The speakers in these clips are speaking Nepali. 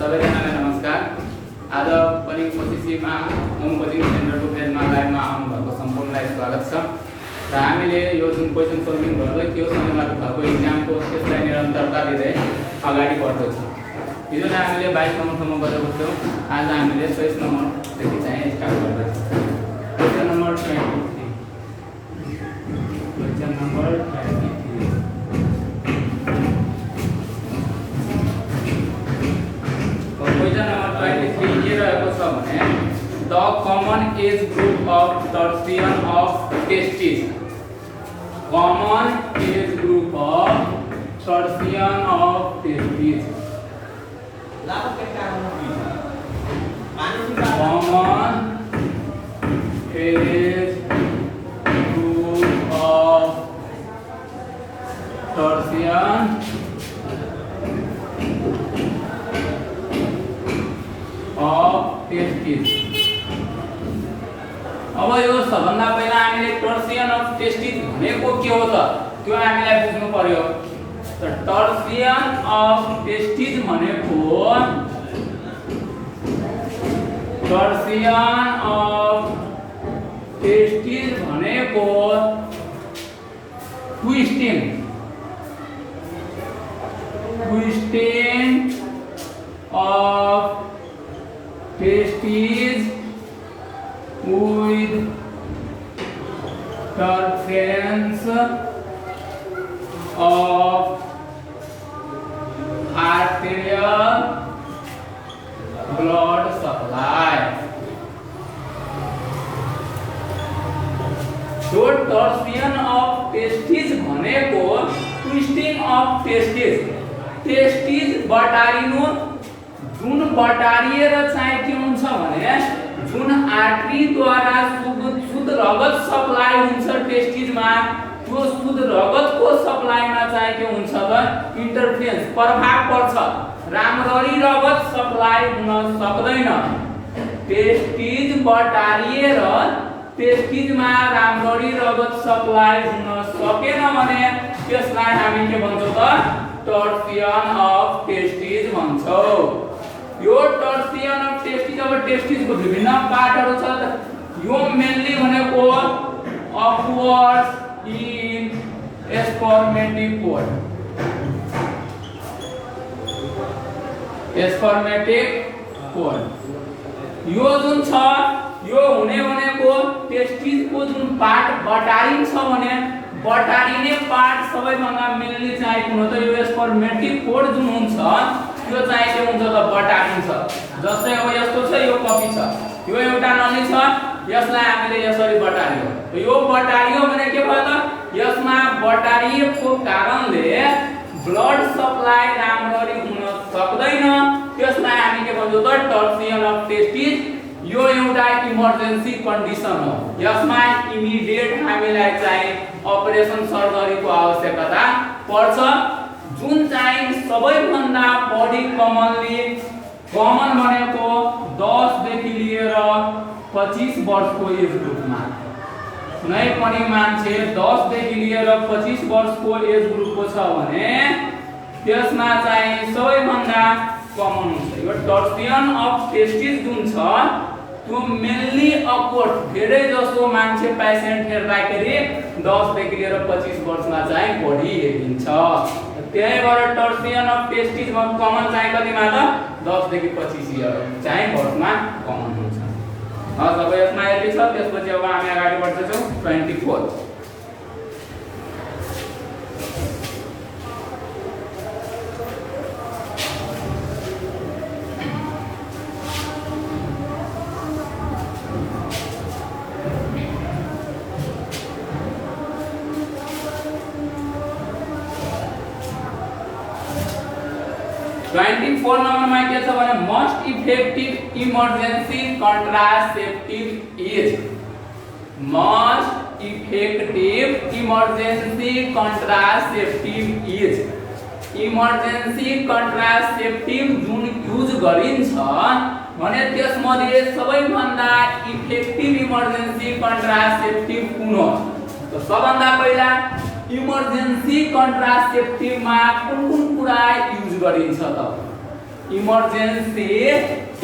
सबैजनालाई नमस्कार। आज पनि कोसिसीमा होम कोचिङ सेन्टरको पेजमा लाइभमा आउनुभएको सम्पूर्णलाई स्वागत छ। र हामीले यो जुन क्वेसन सल्भिङ गर्दै थियो शनिबार भएको इक्जामको त्यसलाई निरन्तरता दिँदै अगाडि बढ्दैछौँ। हिजो चाहिँ हामीले 22 नम्बरसम्म गरेको थियौँ। आज हामीले 23 नम्बरदेखि चाहिँ स्टार्ट गर्दैछौँ। Question number 23। Question number 23। Question number 23 के रहेको छ भने the common age group of torsion of testis. Common age group of torsion of testis. Common age group of torsion of testis. अब यो सबभन्दा पहिला हामीले टर्सियन अफ टेस्टिस भनेको के हो त त्यो हामीलाई बुझ्नु पर्यो। त टर्सियन अफ टेस्टिस भनेको टर्सियन अफ टेस्टिस भनेको twisting of testes with interference of arterial blood supply। जो टर्सियन अफ टेस्टिस भनेको ट्विस्टिङ अफ टेस्टिस। टेस्टिस बटारिनु जुन बटारिएर चाहिँ के हुन्छ भने जुन आर्टरी द्वारा शुद्ध रगत सप्लाई हुन्छ टेस्टिसमा, त्यो शुद्ध रगतको सप्लाईमा चाहिँ के हुन्छ त इन्टरफेरेन्स प्रभाव पर्छ। राम्ररी रगत सप्लाई हुन सक्दैन। टेस्टिस बटारिएर टेस्टिसमा राम्ररी रगत सप्लाई हुन सकेन भने त्यसलाई हामी के भन्छौँ त टर्सियन अफ टेस्टिस भन्छौँ। यो टर्सियन अफ टेस्टिस अब टेस्टिसको विभिन्न पार्टहरु छ। यो मेनली भनेको upwards in spermatic code. Spermatic code यो जुन छ यो हुने भनेको टेस्टिसको जुन पार्ट बटारिन छ भने बटारिने पार्ट सबैभन्दा मेनली चाहिँ कुन हो त यो स्पर्मेटिक कोड जुन हुन्छ यो चाहिँ के हुन्छ त बटारिन छ। जस्तै अब यस्तो छ यो कपी छ, यो एउटा नली छ, यसलाई हामीले यसरी बटारियो। यो बटारियो भने के भयो त यसमा बटारिएको कारणले ब्लड सप्लाई राम्ररी हुन सक्दैन। त्यसलाई हामी के भन्छौँ त टर्सियन अफ टेस्टिस। यो एउटा इमर्जेन्सी कन्डिसन हो। यसमा इमिडिएट हामीलाई चाहिँ अपरेसन सर्जरीको आवश्यकता पर्छ। जुन चाहिँ सबैभन्दा बढी कमन भनेको 10 देखि लिएर 25 वर्षको एज ग्रुपमा कुनै पनि मान्छे 10 देखि लिएर 25 वर्षको एज ग्रुपको छ भने त्यसमा चाहिँ सबैभन्दा कमन हुन्छ। यो टर्सियन अफ टेस्टिस जुन छ त्यो मेनली अपवर्ड धेरै जसो मान्छे पेशेन्ट हेर्दाखेरि 10 देखि लिएर 25 वर्षमा चाहिँ बढी हेरिन्छ। त्यही भएर टर्सियन अफ टेस्टिसमा कमन चाहिँ कतिमा त 10 देखि 25 इयर चाहिँ वर्षमा कमन हुन्छ। अब यसमा यति छ। त्यसपछि अब हामी अगाडि बढ्दैछौँ 24। 24 नम्बरमा के छ भने most effective emergency contraceptive is. Most effective emergency contraceptive is. Emergency contraceptive जुन युज गरिन्छ भने त्यसमध्ये सबैभन्दा इफेक्टिभ इमर्जेन्सी कन्ट्रासेप्टिभ कुन हो त सबभन्दा पहिला इमर्जेन्सी कन्ट्रासेप्टिभ मा कुन कुरा युज गरिन्छ त इमर्जेन्सी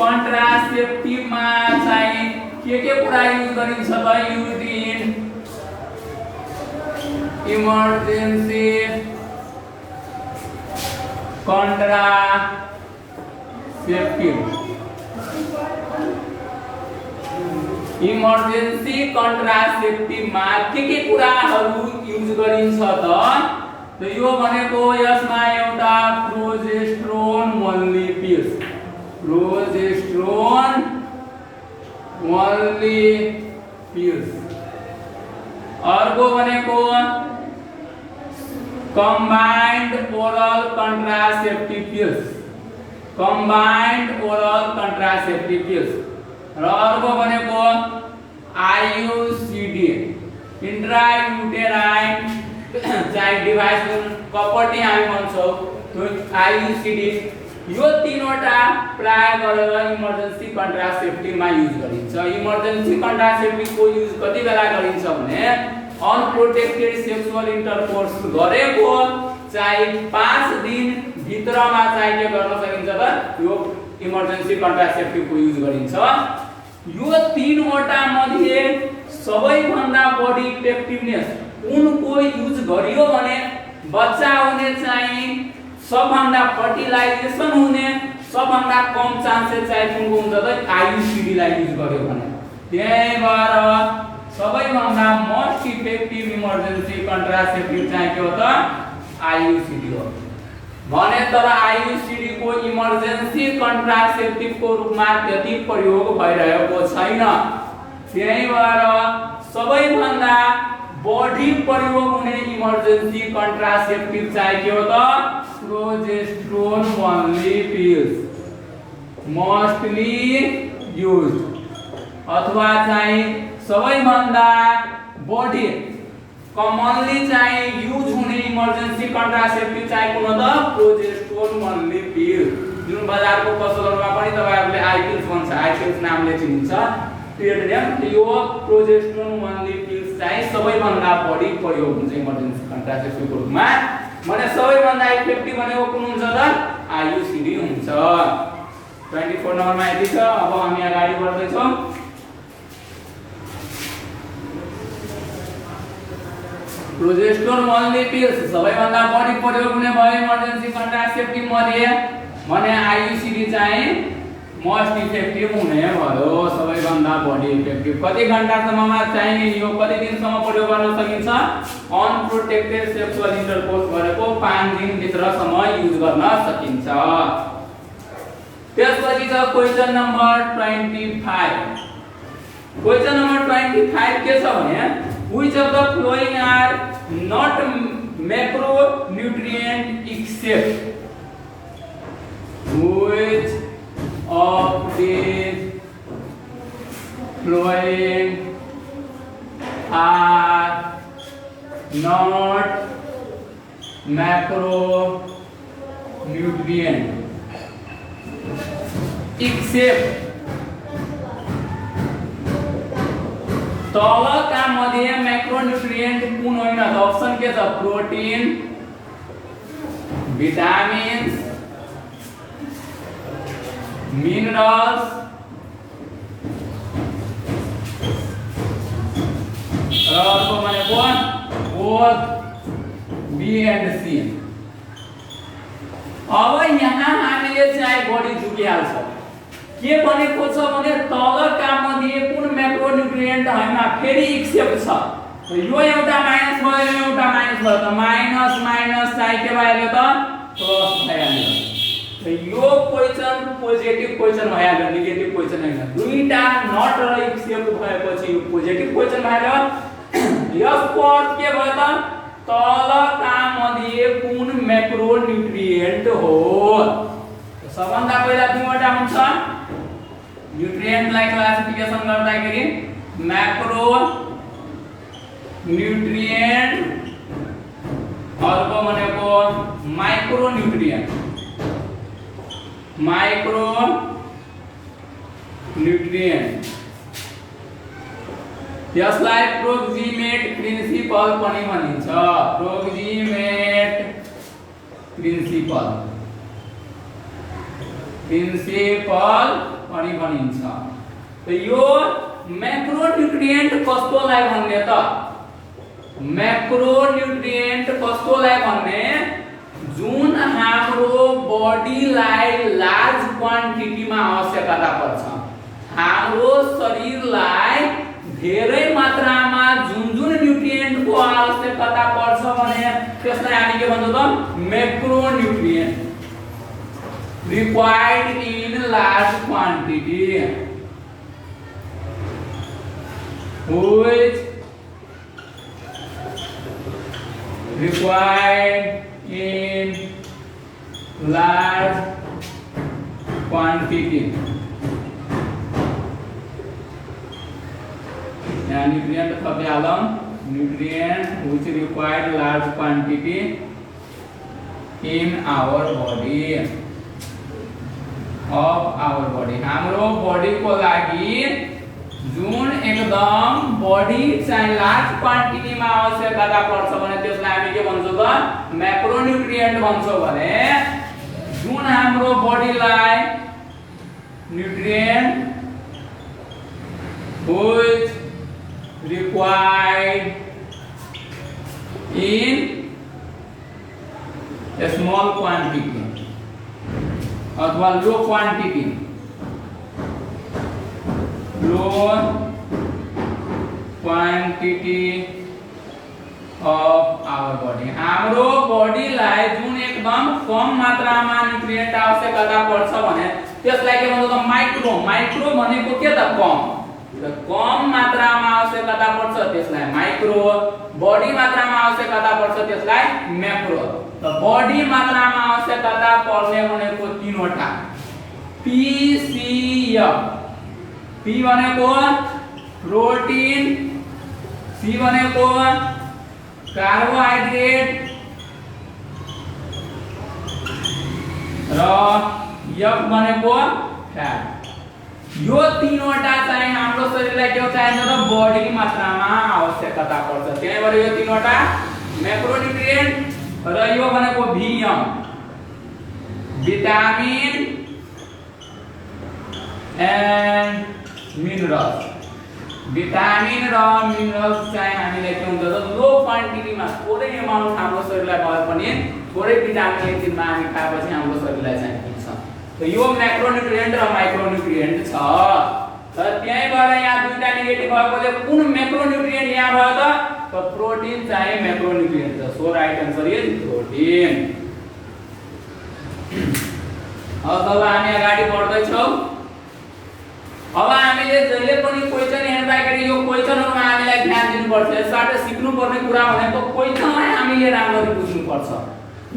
कन्ट्रासेप्टिभमा चाहिँ के कुरा युज गरिन्छ त युरिन इमर्जेन्सी कन्ट्रासेप्टिभ इमर्जेन्सी कन्ट्रासेप्टिभमा के कुराहरू युज गरिन्छ त यो भनेको यसमा एउटा progesterone only pills progesterone only pills अर्को भनेको combined oral contraceptive pills combined oral contraceptive pills र अर्को भनेको आईयूसीडी इन्ट्रायुटेराइन चाइल्ड डिभाइस कपटी हामी भन्छौँ त्यो आईयूसीडी यो तीनवटा प्राय गरेर इमर्जेन्सी कन्ट्रासेप्टिभमा युज गरिन्छ इमर्जेन्सी कन्ट्रासेप्टिभको युज कति बेला गरिन्छ भने अनप्रोटेक्टेड सेक्सुअल इन्टरकोर्स गरेको चाहिँ 5 दिन भित्रमा चाहिँ के गर्न सकिन्छ त यो इमर्जेन्सी कन्ट्रासेप्टिभको युज गरिन्छ यो तीनवटा मध्ये सबैभन्दा बढी इफेक्टिभनेस कुनको युज गरियो भने बच्चा हुने चाहिँ सबभन्दा फर्टिलाइजेसन हुने सबभन्दा कम चान्सेस चाहिँ कुनको हुन्छ त आईयूसीडी लाई युज गर्यो भने त्यही भएर सबैभन्दा मोस्ट इफेक्टिभ इमर्जेन्सी कन्ट्रासेप्टिभ चाहिँ के हो त आईयूसीडी हो भने तर आईयूसीडी को इमर्जेन्सी कन्ट्रासेप्टिभ को रूपमा त्यति प्रयोग भइरहेको छैन त्यही भएर सबैभन्दा बढी प्रयोग हुने इमर्जेन्सी कन्ट्रासेप्टिभ चाहिँ के हो त progesterone only pills mostly use अथवा चाहिँ सबैभन्दा बढी कमनली चाहिँ युज हुने इमर्जेन्सी कन्ट्रासेप्टिभ चाहिँ कुन हो त प्रोजेस्टेरोन ओन्ली पिल्स जुन बजारको पसलहरुमा पनि तपाईहरुले आइपिल्स भन्छ आइपिल्स नामले चिनिन्छ ट्रेड नेम यो प्रोजेस्टेरोन ओन्ली पिल्स चाहिँ सबैभन्दा बढी प्रयोग हुन्छ इमर्जेन्सी कन्ट्रासेप्टिभको रूपमा भने सबैभन्दा इफेक्टिभ भनेको कुन हुन्छ त आईयूसीडी हुन्छ 24 नम्बरमा यति छ अब हामी अगाडि बढ्दै छौं प्रोजेस्टेरोन ओन्ली पिल्स सबैभन्दा बढी प्रयोग हुने भयो इमर्जेन्सी कन्ट्रासेप्टिभ मध्ये भने आईयूसीडी चाहिँ मोस्ट इफेक्टिभ हुने भयो सबैभन्दा बढी इफेक्टिभ कति घण्टासम्ममा चाहिँ यो कति दिनसम्म प्रयोग गर्न सकिन्छ अनप्रोटेक्टेड सेक्सुअल इन्टरकोर्स गरेको 5 दिन भित्रसम्म युज गर्न सकिन्छ त्यसपछि छ क्वेशन नम्बर 25 क्वेशन नम्बर 25 के छ भने which of the following are not macronutrient except which of these following are not macronutrient except तलका मध्ये मैक्रोन्यूट्रिएंट कुन होइन त अप्सन के छ प्रोटीन विटामिन्स मिनरल्स र अर्को भनेको बोथ बी एन्ड सी अब यहाँ हामीले चाहिँ बढी झुकिहाल्छ के भनेको छ भने तलका मध्ये कुन मैक्रोन्यूट्रिएंट हैन फेरि एक्सेप्ट छ यो एउटा माइनस भयो एउटा माइनस भयो त माइनस माइनस चाहिँ के भयो त प्लस भइहाल्यो यो क्वेशन पोजिटिभ क्वेशन भइहाल्यो नेगेटिभ क्वेशन हैन दुईटा नट र एक्सेप्ट भएपछि यो पोजिटिभ क्वेशन भइहाल्यो यसको अर्थ के भयो त तलका मध्ये कुन मैक्रोन्यूट्रिएंट हो सबभन्दा पहिला दुईवटा हुन्छ न्यूट्रिएंट लाई क्लासिफिकेशन गर्दाखेरि मैक्रो न्यूट्रिएंट अर्को भनेको माइक्रो न्यूट्रिएंट यसलाई प्रोक्सिमेट प्रिन्सिपल पनि भनिन्छ प्रोक्सिमेट प्रिन्सिपल प्रिन्सिपल पनि भनिन्छ। त यो मैक्रोन्यूट्रिएंट कस्तोलाई भन्ने त मैक्रोन्यूट्रिएंट कस्तोलाई भन्ने जुन हाम्रो बॉडीलाई लार्ज क्वान्टिटीमा आवश्यकता पर्छ, हाम्रो शरीरलाई धेरै मात्रामा जुन जुन न्यूट्रिएन्टको आवश्यकता पर्छ भने त्यसलाई हामी के भन्छौँ त macronutrient required in large quantity which required in large quantity yeah nutrient थपे आलम nutrient which required large quantity in our body of our body हाम्रो बॉडी को लागि जुन एकदम बॉडी चाहिँ लार्ज क्वान्टिटी मा आवश्यकता पर्छ भने त्यसलाई हामी के भन्छौँ त मैक्रोन्यूट्रिएंट भन्छौँ भने जुन हाम्रो बॉडीलाई nutrient which required in a small quantity अथवा low quantity of our body हाम्रो बॉडीलाई जुन एकदम कम मात्रामा न्यूट्रिएंट आवश्यकता पर्छ भने त्यसलाई के भन्छ त माइक्रो माइक्रो भनेको के त कम मात्रामा आवश्यकता पर्छ त्यसलाई माइक्रो, बॉडी मात्रामा आवश्यकता पर्छ त्यसलाई मैक्रो। त बॉडी मात्रामा आवश्यकता पर्ने भनेको तीनवटा पीसीएफ, पी भनेको प्रोटीन, सी भनेको कार्बोहाइड्रेट र एफ भनेको फ्याट। यो तीनवटा चाहिँ हाम्रो शरीरलाई के चाहिन्छ त बॉडी मात्रामा आवश्यकता पर्छ। त्यही भएर यो तीनवटा मैक्रोन्यूट्रिएंट र यो भनेको भिएम विटामिन एन्ड मिनरल्स। विटामिन र मिनरल्स चाहिँ हामीले के हुन्छ त लो क्वान्टिटीमा थोरै अमाउन्ट हाम्रो शरीरलाई भए पनि थोरै विटामिन एक दिनमा हामी खाएपछि हाम्रो शरीरलाई चाहिँ पुग्छ। त यो मैक्रोन्यूट्रिएंट र माइक्रोन्यूट्रिएंट छ। तर त्यही भएर यहाँ दुईटा नेगेटिभ भएकोले कुन मैक्रोन्यूट्रिएंट यहाँ भयो त प्रोटीन चाहिँ मैक्रोन्यूट्रिएंट छ। So right answer is protein. अब हामी अगाडि बढ्दै छौं। अब हामीले जहिले पनि क्वेशन हेर्दाखेरि यो क्वेशनहरुमा हामीलाई ध्यान दिनुपर्छ। यसबाट सिक्नु पर्ने कुरा भनेको क्वेशनलाई हामीले राम्ररी बुझ्नु पर्छ।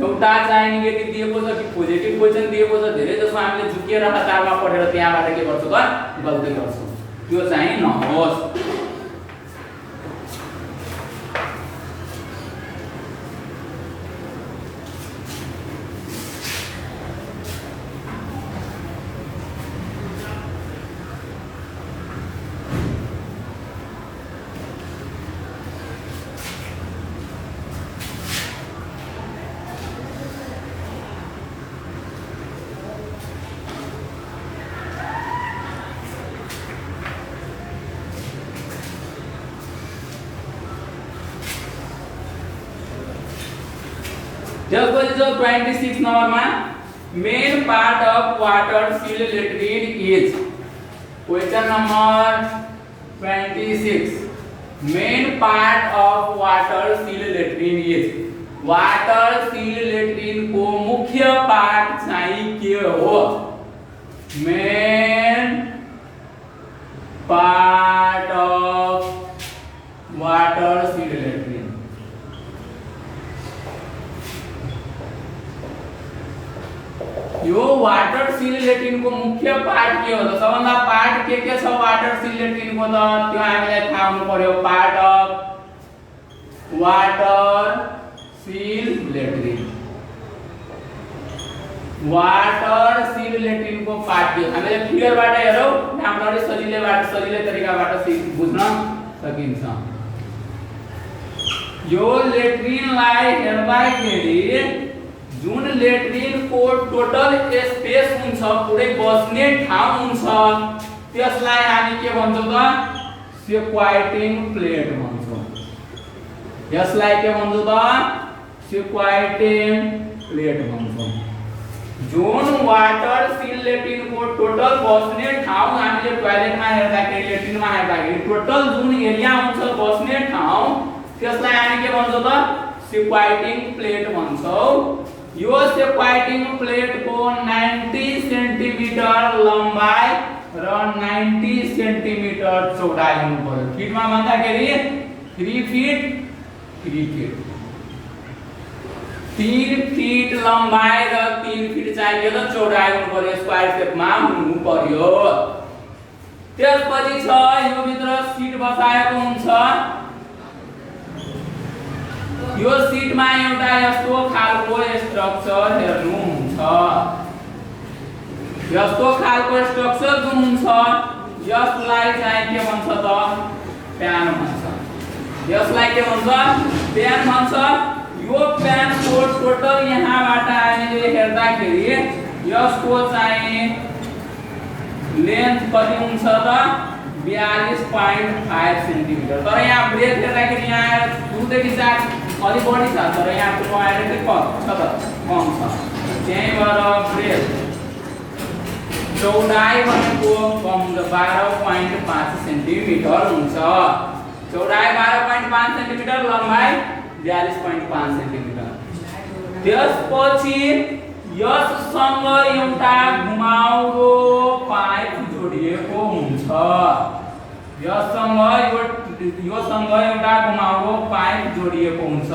एउटा चाहिँ नेगेटिभ दिएको छ कि पोजिटिभ क्वेशन दिएको छ, धेरै जसो हामीले झुकेर हतारमा पढेर त्यहाँबाट के गर्छौं त गल्ती गर्छौं। त्यो चाहिँ नहोस्। जसपछि जो 26 नंबर में main part of water seal latrine is question number 26 main part of water seal latrine is water seal latrine को मुख्य पार्ट चाहिँ के हो main part of water seal latrine यो वाटर सील लेट्रिन को मुख्य पार्ट के हो त सबभन्दा पार्ट के छ वाटर सील लेट्रिन को त त्यो हामीलाई थाहा हुनु पर्यो part of water seal latrine को पार्ट के हामीले फिगरबाट हेरौ राम्ररी सजिलै तरिकाबाट बुझ्न सकिन्छ यो लेट्रिनलाई हेर्दाखेरि जुन लेट्रिन को टोटल स्पेस हुन्छ पुरै बस्ने ठाउँ हुन्छ त्यसलाई हामी के भन्छौं त सेक्वाइटिङ प्लेट भन्छौं। यसलाई के भन्छौं त सेक्वाइटिङ प्लेट भन्छौं। जुन वाटर सिल लेट्रिन को टोटल बस्ने ठाउँ हामीले टोयलेटमा हेर्दाखेरि लेट्रिनमा हेर्दाखेरि टोटल जुन एरिया हुन्छ बस्ने ठाउँ त्यसलाई हामी के भन्छौं त सेक्वाइटिङ प्लेट भन्छौं। यो सेक्वाइटिङ प्लेट को 90 सेन्टिमिटर लम्बाई र 90 सेन्टिमिटर चौडाइ हुनु पर्यो। फिटमा भन्दाखेरि 3 फिट 3 फिट 3 फिट लम्बाई र 3 फिट चाहियो र चौडाइ हुनु पर्यो, स्क्वायर शेपमा हुनु पर्यो। त्यसपछि छ यो भित्र सीट बसाएको हुन्छ। यो सीटमा एउटा यस्तो खालको स्ट्रक्चर हेर्नुहुन्छ। यस्तो खालको स्ट्रक्चर जुन हुन्छ यसलाई चाहिँ के भन्छ त प्यान भन्छ। यसलाई के भन्छ प्यान भन्छ। यो प्यान को टोटल यहाँबाट हामीले हेर्दाखेरि यसको चाहिँ लेन्थ कति हुन्छ त 42.5 सेन्टिमिटर। तर यहाँ ब्रेथ हेर्दाखेरि यहाँ 2 देखि 4 अलि बढी छ, तर यहाँ को आइडेन्टिटी कम छ त कम छ। त्यही भएर ब्रेथ चौडाइ भनेको कम 12.5 सेन्टिमिटर हुन्छ। चौडाइ 12.5 सेन्टिमिटर, लम्बाइ 42.5 सेन्टिमिटर। त्यसपछि यससँग एउटा घुमाउरो पाइप जोडिएको हुन्छ। योसँग एउटा घुमाउरो पाइप जोडिएको हुन्छ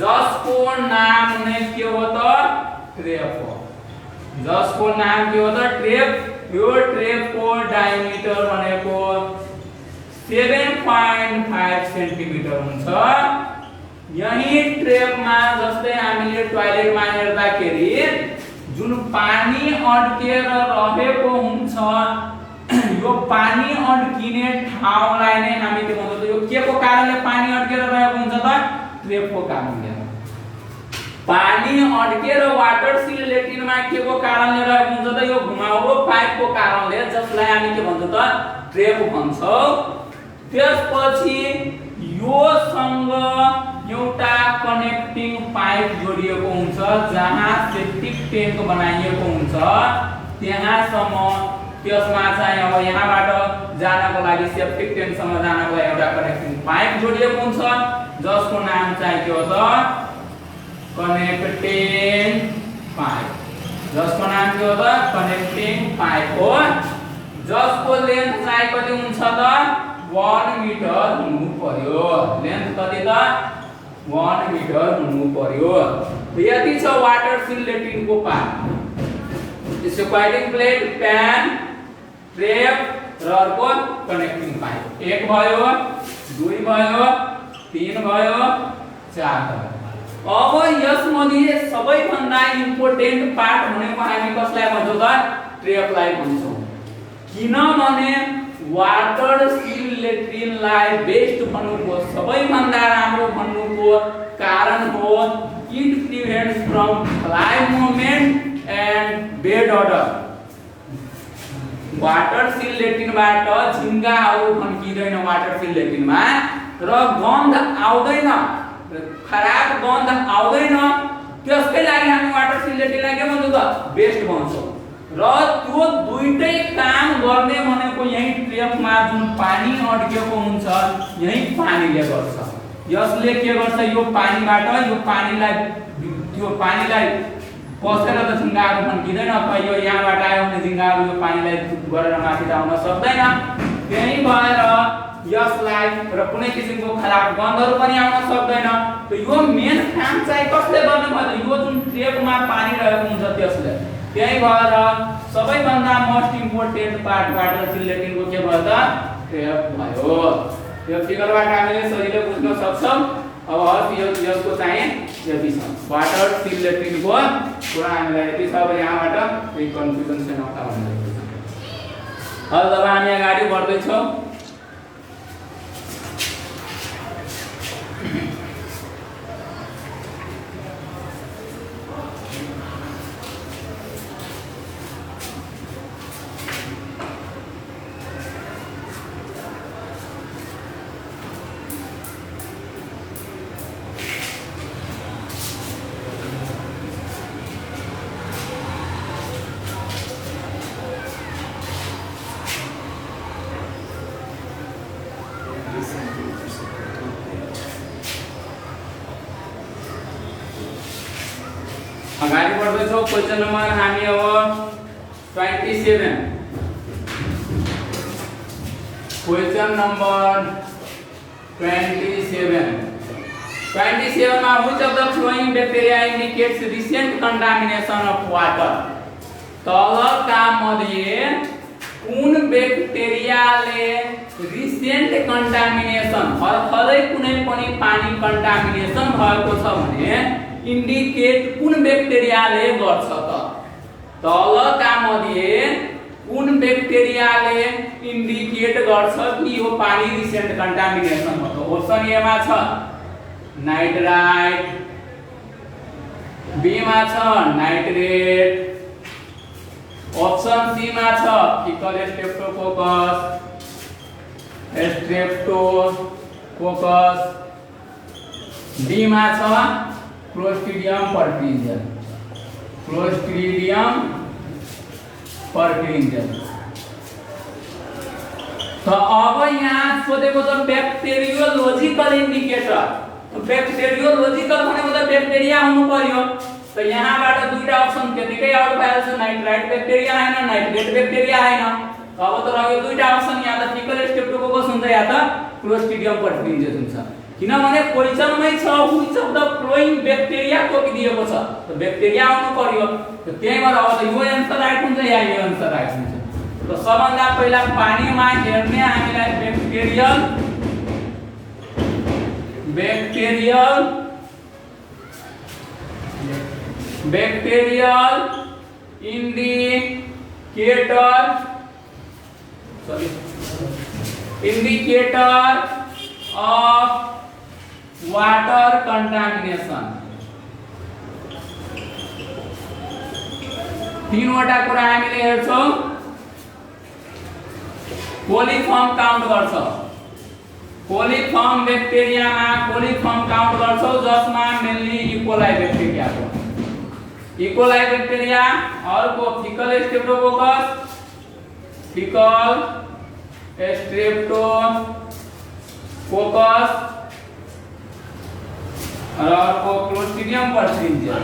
जसको नाम नै के हो त ट्रेप हो। जसको नाम के हो त ट्रेप। यो ट्रेप को डायमिटर भनेको 7.5 सेन्टिमिटर हुन्छ। यही ट्रेपमा जस्तै हामीले टोयलेटमा हेर्दाखेरि जुन पानी अड्केर रहेको हुन्छ यो पानी अड्किने ठाउँलाई नै हामी के भन्छौं यो के को कारणले पानी अड्केर रहेको हुन्छ त ट्रेपको कारणले। पानी अड्केर वाटर सिल लेट्रिनमा के को कारणले रहेको हुन्छ त यो घुमाउरो पाइपको कारणले, जसलाई हामी के भन्छौं त ट्रेप भन्छौं। त्यसपछि योसँग एउटा कनेक्टिङ पाइप जोडिएको हुन्छ जहाँ सेप्टिक ट्याङ्क बनाइएको हुन्छ त्यहाँसम्म। त्यसमा चाहिँ अब यहाँबाट जानको लागि सेप्टिक ट्याङ्कसम्म जानको लागि एउटा कनेक्टिङ पाइप जोडिएको हुन्छ जसको नाम चाहिँ के हो त कनेक्टिङ पाइप। जसको नाम के हो त कनेक्टिङ पाइप हो। जसको लेन्थ चाहिँ कति हुन्छ त 1 मिटर हुनु पर्यो। लेन्थ कति त 1 मिटर हुनु पर्यो। यति छ वाटर सिल लेट्रिनको पार्ट। सेक्वाइटिङ प्लेट, प्यान, ट्रेप र अर्को कनेक्टिङ पाइप। 1 भयो, 2 भयो, 3 भयो, 4 भयो। अब यसमध्ये सबैभन्दा इम्पोर्टेन्ट पार्ट भनेको हामी कसलाई भन्छौं त ट्रेपलाई भन्छौं। किनभने वाटर सिल लेट्रिनलाई बेस्ट भन्नुको सबैभन्दा राम्रो भन्नुको कारण हो it prevents from fly movement and bad odour. Water seal लेट्रिनबाट झिंगाहरू फन्किदैन वाटर सिल लेट्रिनमा र गन्ध आउँदैन, खराब गन्ध आउँदैन। त्यसकै लागि हामी वाटर सिल लेट्रिनलाई के भन्छौं त बेस्ट भन्छौं। र त्यो दुईटै काम गर्ने भनेको यही ट्रेपमा जुन पानी अड्केको हुन्छ यही पानीले गर्छ। यसले के गर्छ यो पानीलाई पसेर त झिंगाहरू फन्किदैन, यो यहाँबाट आयो भने झिंगाहरू यो पानीलाई गरेर माथि आउन सक्दैन। त्यही भएर यसलाई र कुनै किसिमको खराब गन्धहरू पनि आउन सक्दैन। त यो मेन काम चाहिँ कसले गर्ने भन्दा यो जुन ट्रेपमा पानी रहेको हुन्छ त्यसले। त्यही भएर सबैभन्दा मोस्ट इम्पोर्टेन्ट पार्ट वाटर सिल लेट्रिनको के भयो त ट्रेप भयो। यो फिगरबाट हामीले सजिलै बुझ्न सक्छौं। अब यसको चाहिँ यति छ वाटर सिल लेट्रिनको कुरा हामीलाई यति छ। अब यहाँबाट केही कन्फ्युजन चाहिँ नहोला भन्दै अब जब हामी अगाडि बढ्दै छौं छौ क्वेश्चन नंबर हामी अब 27 क्वेश्चन नंबर 27 मा which of the flowing bacteria indicates recent contamination of water तलका मध्ये कुन ब्याक्टेरियाले रिसेन्ट कन्टामिनेसन हरखरै कुनै पनि पानी कन्टामिनेसन भएको छ भने इन्डिकेट कुन ब्याक्टेरियाले गर्छ त तलका मध्ये कुन ब्याक्टेरियाले इन्डिकेट गर्छ कि यो पानी रिसेन्ट कन्टामिनेसन हो त अप्सन ए मा छ नाइट्राइट बी मा छ नाइट्रेट ऑप्शन सी मा छ फीकल स्ट्रेप्टोकोकस डी मा छ क्लोस्ट्रिडियम पर्टिंजन तो अब यहाँ सोधेको छ बैक्टेरियोलॉजिकल इंडिकेटर तो बैक्टेरियोलॉजिकल भनेको त बैक्टेरिया हुनु पर्यो तो यहाँबाट दुईटा अप्सन त्यतिकै आउट भइहाल्छ नाइट्राइट ब्याक्टेरिया हैन नाइट्रेट ब्याक्टेरिया हैन अब त रह्यो दुईटा अप्सन या त फीकल स्ट्रेप्टोकोकस हुन्छ या त क्लोस्ट्रिडियम पर्टिंजन हुन्छ किनभने क्वेशनमै छ which of the flowing bacteria तोकिदिएको छ त ब्याक्टेरिया आउनु पर्यो त त्यही भएर अब त यो आन्सर राइट हुन्छ या यो आन्सर राइट हुन्छ त सबभन्दा पहिला पानीमा हेर्ने हामीलाई bacterial indicator of water contamination तीनवटा कुरा हामीले हेर्छौं कोलिफर्म काउन्ट गर्छौं कोलिफर्म बैक्टेरियामा कोलिफर्म काउन्ट गर्छौं जसमा मेनली इकोलाई बैक्टेरिया हो इकोलाई बैक्टेरिया अर्को फीकल स्ट्रेप्टोकोकस और अर्को क्लोस्ट्रिडियम पर्फ्रिन्जियल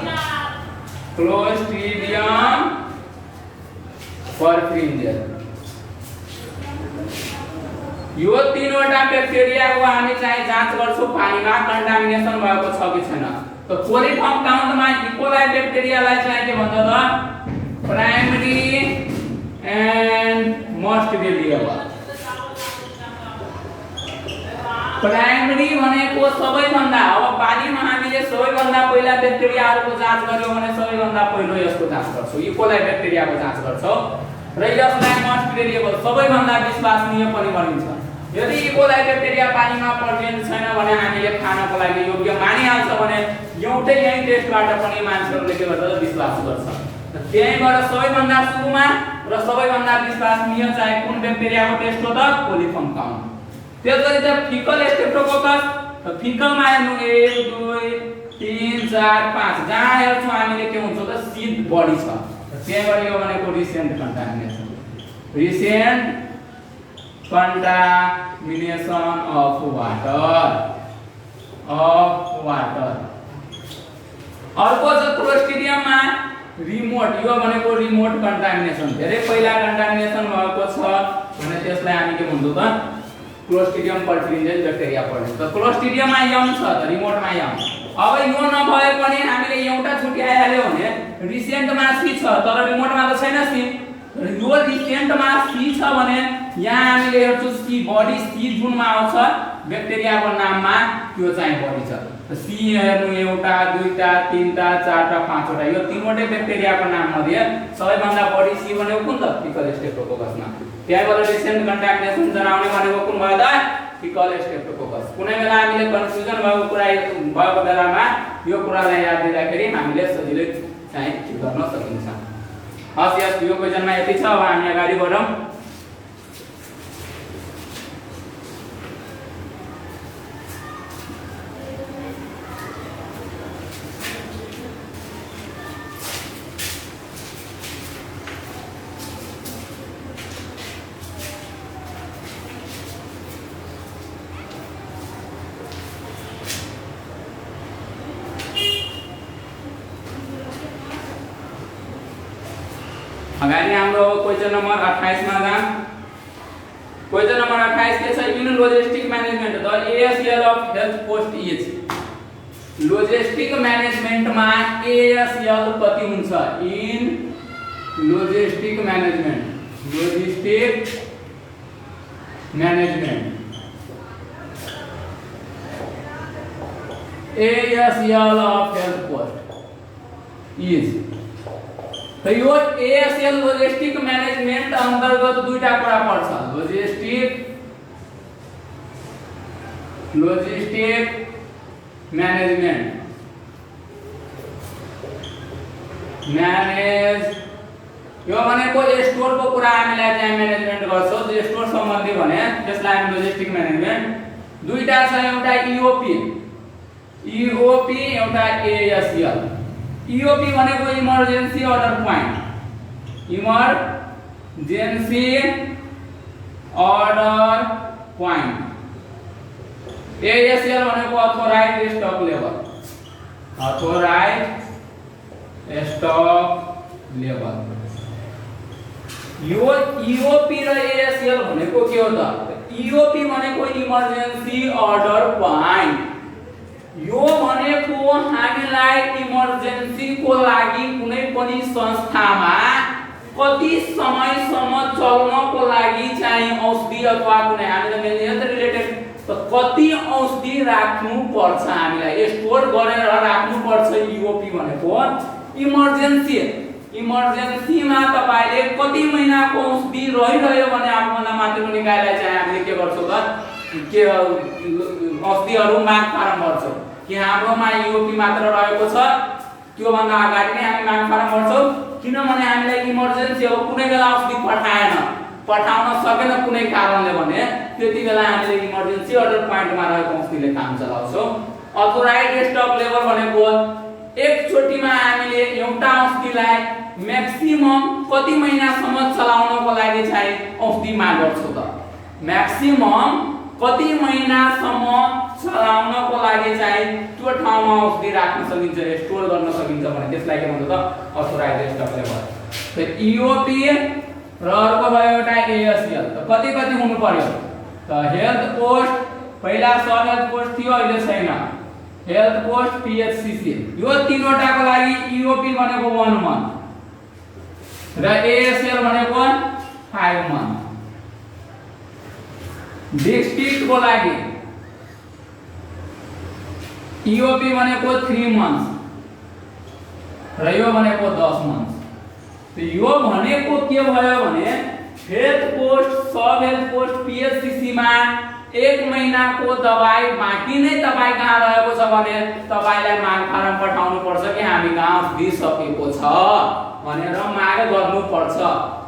यो तीनवटा ब्याक्टेरियाको हामी चाहिँ जाँच गर्छौं पानीमा कन्टामिनेसन भएको छ कि छैन तो कोलिफर्म काउन्टमा इकोलाई ब्याक्टेरियालाई चाहिँ के भन्छ त primary and most variable primary भनेको सबैभन्दा अब पानीमा हामीले सबैभन्दा पहिला ब्याक्टेरियाहरुको जाँच गर्यौं भने सबैभन्दा पहिलो यसको जाँच गर्छौं इकोलाई ब्याक्टेरियाको जाँच गर्छौं र यसलाई मोस्ट भेरिएबल सबैभन्दा विश्वसनीय पनि भनिन्छ यदि इकोलाई ब्याक्टेरिया पानीमा प्रेजेन्ट छैन भने हामीले खानको लागि योग्य मानिहाल्छ भने एउटै यही टेस्टबाट पनि मान्छेहरूले के गर्छ विश्वास गर्छ त्यही भएर सबैभन्दा सुरुमा र सबैभन्दा विश्वसनीय चाहिँ कुन ब्याक्टेरियाको टेस्ट हो त कोलिफर्म काउन्ट त्यसरी त फीकल स्ट्रेप्टोकोकस त फीकलमा हेर्नु 1 2 3 4 5 जहाँ हेर्छौं हामीले के हुन्छ त शीत बढी छ त्यही भएर यो भनेको रिसेन्ट कन्टामिनेसन अफ वाटर अर्को छ क्लोस्ट्रिडियममा रिमोट यो भनेको रिमोट कन्टामिनेसन धेरै पहिला कन्टामिनेसन भएको छ भने त्यसलाई हामी के भन्छौं त क्लोस्ट्रिडियम पर्फ्रिन्जियल ब्याक्टेरिया पर्ने त क्लोस्ट्रिडियममा यम छ त रिमोटमा यम अब यो नभए पनि हामीले एउटा छुट्याइहाल्यो भने रिसेन्टमा सी छ तर रिमोटमा त छैन सी यो रिसेन्टमा सी छ भने यहाँ हामीले हेर्छौं सी बडी सी जुनमा आउँछ ब्याक्टेरियाको नाममा त्यो चाहिँ बडी छ सी हेर्नु एउटा दुईटा तीनटा चारटा पाँचवटा यो तीनवटै ब्याक्टेरियाको नाम मध्ये सबैभन्दा बढी सी भनेको कुन त फीकल स्ट्रेप्टोकोकसमा त्यहीबाट रिसेन्ट कन्टामिनेसन जनाउने भनेको कुन भयो त फीकल स्ट्रेप्टोकोकस कुनै बेला हामीले कन्फ्युजन भएको बेलामा यो कुरालाई याद दिँदाखेरि हामीले सजिलै चाहिँ ठिक गर्न सकिन्छ हस् यस यो क्वेशनमा यति छ अब हामी अगाडि बढौं अगाडि हाम्रो क्वेशन नम्बर 28 मा जाम। क्वेशन नम्बर 28 के छ in logistic management the ASL of health post is. Logistic management मा एएसएल कति हुन्छ? In logistic management ASL of health post is। तो यो ASL लॉजिस्टिक मैनेजमेंट अंतर्गत दुईटा कुरा पर्छ। लॉजिस्टिक मैनेज यो भनेको स्टोर को कुरा हामीलाई चाहिँ म्यानेजमेन्ट गर्छौं। जो स्टोर सम्बन्धी भने त्यसलाई हामी लॉजिस्टिक मैनेजमेंट। दुईटा छ, एउटा EOP एउटा ASL। EOP भनेको emergency order point, emergency order point. ASL भनेको authorised stock level, authorised stock level. यो EOP र ASL भनेको के हो त? EOP भनेको इमर्जेन्सी अर्डर पॉइंट। यो भनेको हामीलाई इमर्जेन्सी को लागि कुनै पनि संस्थामा कति समयसम्म चल्नको लागि चाहिँ औषधि अथवा कुनै हामीलाई हेल्थ रिलेटेड त कति औषधि राख्नु पर्छ, हामीलाई स्टोर गरेर राख्नु पर्छ। EOP भनेको इमर्जेन्सी मा तपाईले कति महिनाको औषधि रहिरह्यो भने आफूभन्दा माथिल्लो निकायलाई चाहिँ हामीले के गर्छौं त? के औषधिहरु माग फारम भर्छौं कि हाम्रोमा EOP मात्र रहेको छ। त्यो भन्दा अगाडि नै हामी माग फारम भर्छौं, किनभने हामीलाई इमर्जेन्सी हो, कुनै बेला औषधि पठाउन सकेन कुनै कारणले भने त्यति बेला हामीले इमर्जेन्सी अर्डर पॉइन्टमा रहेको औषधिले काम चलाउँछौं। अथोराइज्ड स्टक लेभल भनेको एकचोटीमा हामीले एउटा औषधिलाई म्याक्सिमम कति महिनासम्म चलाउनको लागि चाहिँ औषधि माग गर्छौं त? म्याक्सिमम कति महिनासम्म चलाउनको लागि चाहिँ त्यो ठाउँमा औषधि राख्न सकिन्छ, स्टोर गर्न सकिन्छ भने त्यसलाई के भन्छ त? Authorized stock level. त EOP र अर्को भयो एउटा ASL। त कति हुनु पर्यो त? हेल्थ पोस्ट पहिला सब हेल्थ पोस्ट थियो, अहिले छैन। हेल्थ पोस्ट PHCC यो तीनवटाको लागि EOP भनेको 1 मन्थ र ASL भनेको 5 मन्थ। डिस्ट्रिक्ट को लागि EOP भनेको 3 मन्थ र यो भनेको 10 मन्थ। तो यो भनेको के भयो भने हेल्थ पोस्ट सब हेल्थ पोस्ट PHCC मा 1 महिनाको दबाई बाँकी नै तपाई कहाँ रहेको छ भने तपाईलाई माग फारम पठाउनु पर्छ कि हामी कहाँ दिइसकेको छ भनेर माग गर्नु पर्छ,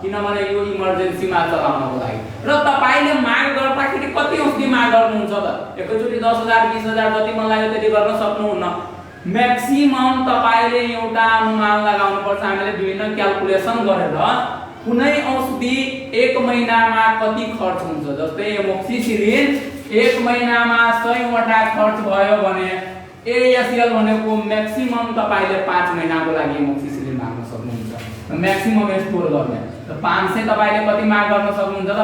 किनभने यो इमर्जेन्सी मा चलाउनको लागि। र तपाईले माग गर्दाखेरि कति औषधि माग गर्नुहुन्छ त? एकैचोटी 10,000 20,000 जति मन लाग्यो त्यति गर्न सक्नुहुन्न। म्याक्सिमम तपाईले एउटा अनुमान लगाउनु पर्छ। हामीले विभिन्न क्याल्कुलेसन गरेर कुनै औषधि 1 महिनामा कति खर्च हुन्छ, जस्तै एमोक्सिसिलिन 1 महिनामा 100 वटा खर्च भयो भने ASL भनेको म्याक्सिमम तपाईले 5 महिनाको लागि एमोक्सिसिलिन माग्न सक्नुहुन्छ। म्याक्सिमम स्टोर गर्ने त 500 तपाईले कति माग गर्न सक्नुहुन्छ त?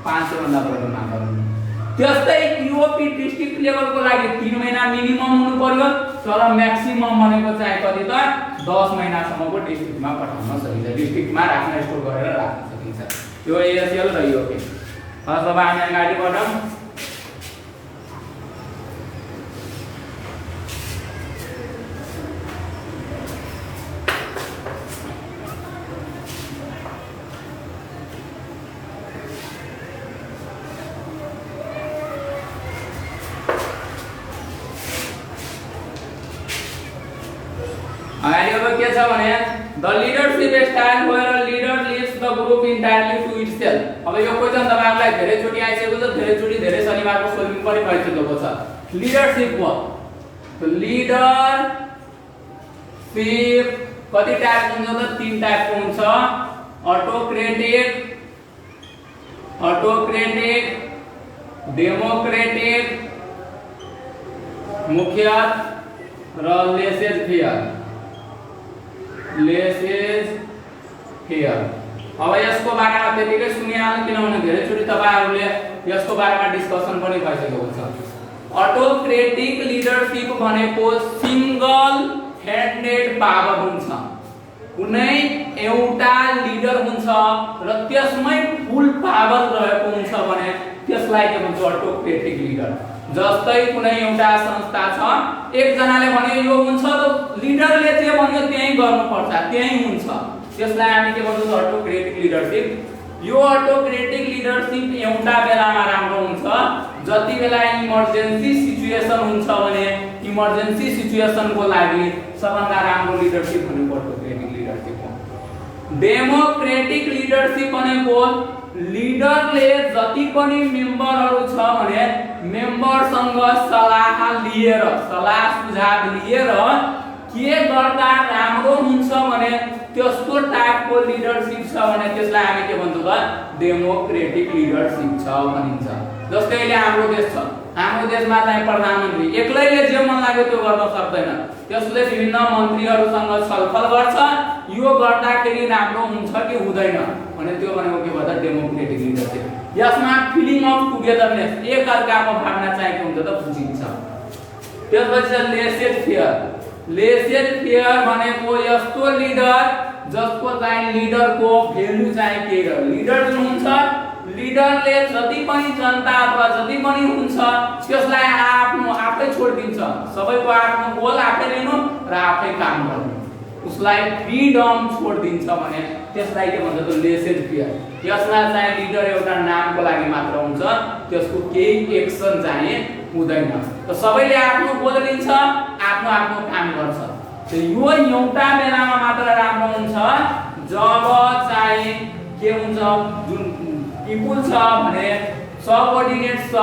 500 भन्दा बढी माग गर्नु। त्यस्तै EOP डिस्ट्रिक्ट लेभलको लागि 3 महिना मिनिमम हुनु पर्यो, तर म्याक्सिमम भनेको चाहिँ कति त? 10 महिनासम्मको डिस्ट्रिक्टमा पठाउन सकिन्छ, डिस्ट्रिक्टमा राख्न स्टोर गरेर राख्न सकिन्छ। यो ASL र EOP। अब हामी अगाडि बढौं। The leadership style where a leader leads the group entirely to itself। अब यो क्वेशन तपाईहरुलाई धेरै चोटी आइसकेको छ, धेरै चोटी धेरै शनिबारको सोल्भिङ पनि भइसकेको छ। लीडरशिप हो तो लीडरशिप कति टाइपको हुन्छ त? 3 टाइपको हुन्छ। ऑटोक्रेटिक, डेमोक्रेटिक मुखिया र लेसेज फेयर। अब यसको बारेमा त्यतिकै सुनिहाल्नु किनभने धेरैचोटि तपाईहरुले यसको बारेमा डिस्कसन पनि भइसकेको छ। अटोक्रेटिक लिडरशिप भनेको सिंगल ह्यान्डेड पावर हुन्छ। कुनै एउटा लिडर हुन्छ र त्यसमै फुल पावर रहेको हुन्छ भने त्यसलाई के भन्छ अटोक्रेटिक लिडर। जस्तै कुनै एउटा संस्था छ, एक जनाले भन्यो यो हुन्छ त लिडरले जे भन्यो त्यही गर्नुपर्छ, त्यही हुन्छ, त्यसलाई हामी के भन्छौँ अटोक्रेटिक लिडरशिप। यो अटोक्रेटिक लिडरशिप एउटा बेलामा राम्रो हुन्छ जति बेला इमर्जेन्सी सिचुएसन हुन्छ भने इमर्जेन्सी सिचुएसनको लागि सबभन्दा राम्रो लिडरशिप भनेको अटोक्रेटिक लिडरशिप हो। डेमोक्रेटिक लिडरशिप भनेको लिडरले जति पनि मेम्बरहरु छ भने मेम्बरसँग सल्लाह लिएर सल्लाह सुझाव लिएर के गर्दा राम्रो हुन्छ भने त्यसको टाइपको लिडरशिप छ भने त्यसलाई हामी के भन्छौँ त डेमोक्रेटिक लिडरशिप छ भनिन्छ। जस्तै अहिले हाम्रो देश छ, हाम्रो देशमा चाहिँ प्रधानमन्त्री एक्लैले जे मन लाग्यो त्यो गर्न सक्दैन, त्यसले विभिन्न मन्त्रीहरुसँग छलफल गर्छ, यो गर्दाखेरि राम्रो हुन्छ कि हुँदैन भने त्यो भनेको के भन्छ डेमोक्रेटिक लिडरशिप। यसमा फिलिङ अफ टुगेदरनेस एक अर्काको भावना चाहिँ के हुन्छ त बुझिन्छ। त्यसपछि लेसेट फेयर। लेसेट फेयर भनेको यस्तो लिडर जसको चाहिँ लिडरको भ्यालु चाहिँ के हो। लिडर जुन हुन्छ लिडरले जति पनि जनता अथवा जति पनि हुन्छ त्यसलाई आफ्नो आफै छोड्दिन्छ, सबैको आफ्नो गोल आफै लिनु र आफै काम गर्नु, उसलाई फ्रीडम छोड्दिन्छ भने त्यसलाई के भन्छ त लेसेट फेयर। यसमा चाहिँ लिडर एउटा नामको लागि मात्र हुन्छ, त्यसको केही एक्सन चाहिँ हुँदैन, त सबैले आफ्नो गोल लिन्छ, आफ्नो आफ्नो काम गर्छ। त यो एउटा बेलामा मात्र राम्रो हुन्छ जब चाहिँ के हुन्छ जुन इक्वल छ भने सबअर्डिनेट्स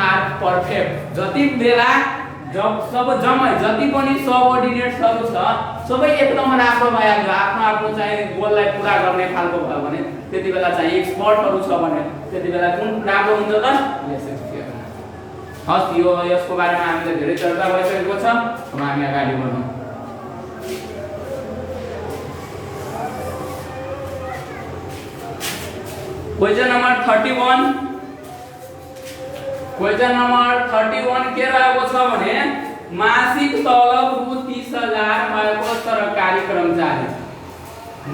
आर परफेक्ट। जति बेला जब सब जम्मै जति पनि सबअर्डिनेट्सहरु छ सबै एकदम राम्रो भइहाल्छ, आफ्नो आफ्नो चाहिँ गोललाई पूरा गर्ने खालको भयो भने त्यति बेला चाहिँ एक्सपर्टहरु छ भने त्यति बेला कुन राम्रो हुन्छ त लेसेट फेयर। हस्, यो यसको बारेमा हामीले धेरै चर्चा भइसकेको छ, अब हामी अगाडि बढौँ। Question number 31। क्वेश्चन नंबर 31 के रहेको छ भने मासिक तलब रु 30,000 भएको सरकारी कर्मचारी,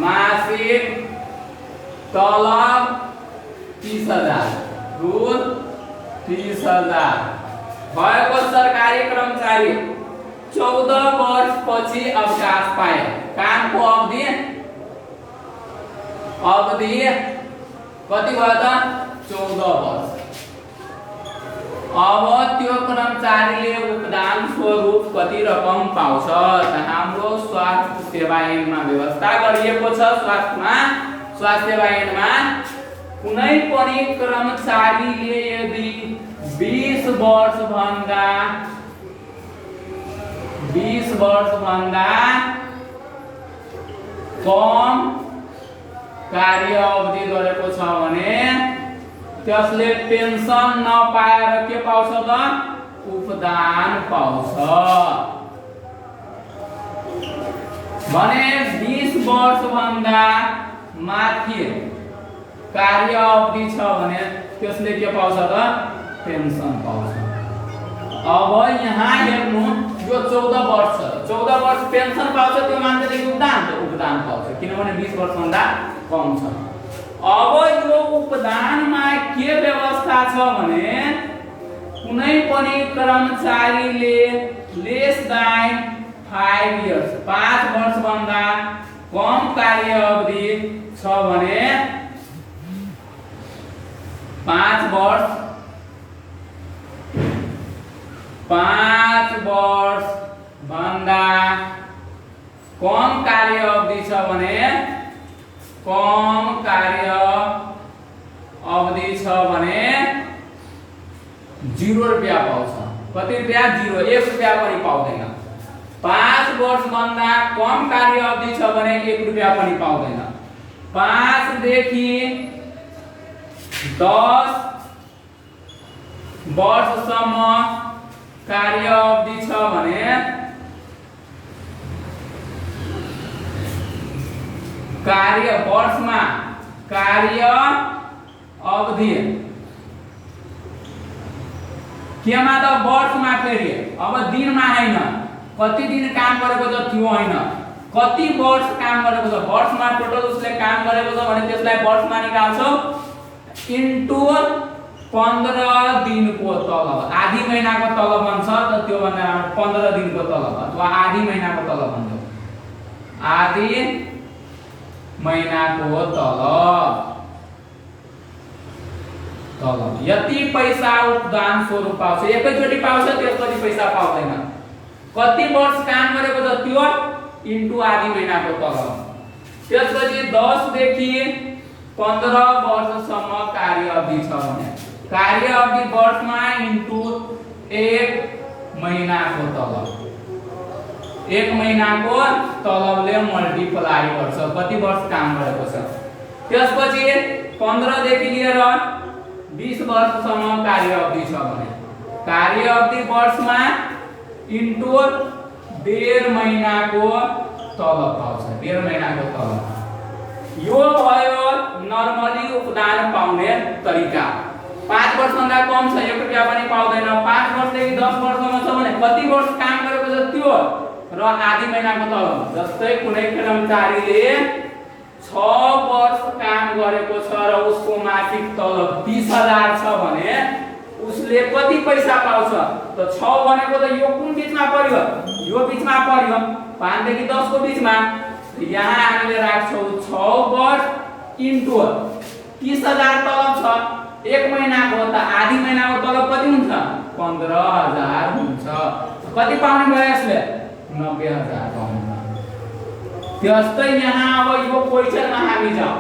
मासिक तलब 30,000 रु 30,000 भएको सरकारी कर्मचारी 14 वर्ष पछि अवकाश पाए। कामको अवधि कति भयो त 14 वर्ष। अब त्यो कर्मचारीले उपदान स्वरूप कति रकम पाउँछ त हाम्रो स्वास्थ्य सेवा ऐनमा व्यवस्था गरिएको छ। स्वास्थ्य सेवा ऐनमा कुनै पनि कर्मचारीले यदि 20 वर्ष भन्दा कम कार्य अवधि गरेको छ भने त्यसले पेन्सन नपाएर के पाउँछ त उपदान पाउँछ। भने 20 वर्ष भन्दा माथि कार्य अवधि छ भने त्यसले के पाउँछ त पेन्सन पाउँछ। अब यहाँ हेर्नु यो 14 वर्ष 14 वर्ष पेन्सन पाउँछ, त्यो मान्छेले उपदान पाउँछ किनभने 20 वर्ष भन्दा कम छ। अब यो उपदानमा के व्यवस्था छ भने कुनै पनि कर्मचारीले लेस देन 5 इयर्स 5 वर्ष भन्दा कम कार्य अवधि छ भने 5 वर्ष भन्दा कम कार्य अवधि छ भने कम कार्य अवधि छ भने 0 रुपैयाँ पाउँछ। कति रुपैयाँ 0, 1 रुपैयाँ पनि पाउँदैन। 5 वर्ष भन्दा कम कार्य अवधि छ भने 1 रुपैयाँ पनि पाउँदैन। 5 देखि 10 वर्षसम्म कार्य अवधि छ भने कार्य वर्षमा कार्य अवधि केमा त वर्षमा फेरि अब दिनमा हैन कति दिन काम गरेको छ त्यो हैन कति वर्ष काम गरेको छ वर्षमा टोटल उसले काम गरेको छ भने त्यसलाई वर्षमा निकाल्छौ इन्टु 15 दिनको तलब आधी महिनाको तलब भन्छ त त्यो भन्दा 15 दिनको तलब अथवा आधी महिनाको तलब भन्छ आधी महिनाको तलब यति पैसा उपदान स्वरूप पाउँछ एकैचोटी पाउँछ त्यसपछि पैसा पाउँदैन कति वर्ष काम गरेको छ त्यो इन्टु आधी महिनाको तलब त्यसपछि 10 देखि 15 वर्षसम्म कार्य अवधि छ भने कार्य अवधि वर्षमा इन्टु 1 महिनाको तलब 1 महिनाको तलबले मल्टिप्लाई गर्छ कति वर्ष काम गरेको छ त्यसपछि 15 देखि लिएर 20 वर्षसम्म कार्य अवधि छ भने कार्य अवधि वर्षमा इन्टु 1.5 महिनाको तलब पाउँछ 1.5 महिनाको तलब यो भयो नर्मली उपदान पाउने तरिका 5 वर्ष भन्दा कम छ 1 रुपैयाँ पनि पाउँदैन 5 वर्षदेखि 10 वर्षसम्म छ भने कति वर्ष काम गरेको छ त्यो र आधी महिनाको तलब जस्तै कुनै कर्मचारीले 6 वर्ष काम गरेको छ र उसको मासिक तलब 30,000 छ भने उसले कति पैसा पाउँछ त 6 भनेको त यो कुन बीचमा पर्यो यो बीचमा पर्यो 5 देखि 10 को बीचमा यहाँ हामीले राख्छौ 6 वर्ष इन्टु 30,000 तलब छ 1 महिनाको त आधी महिनाको तलब कति हुन्छ 15,000 हुन्छ कति पाउने भयो यसले 90,000 पाउने त्यस्तै यहाँ अब यो क्वेशनमा हामी जाऊ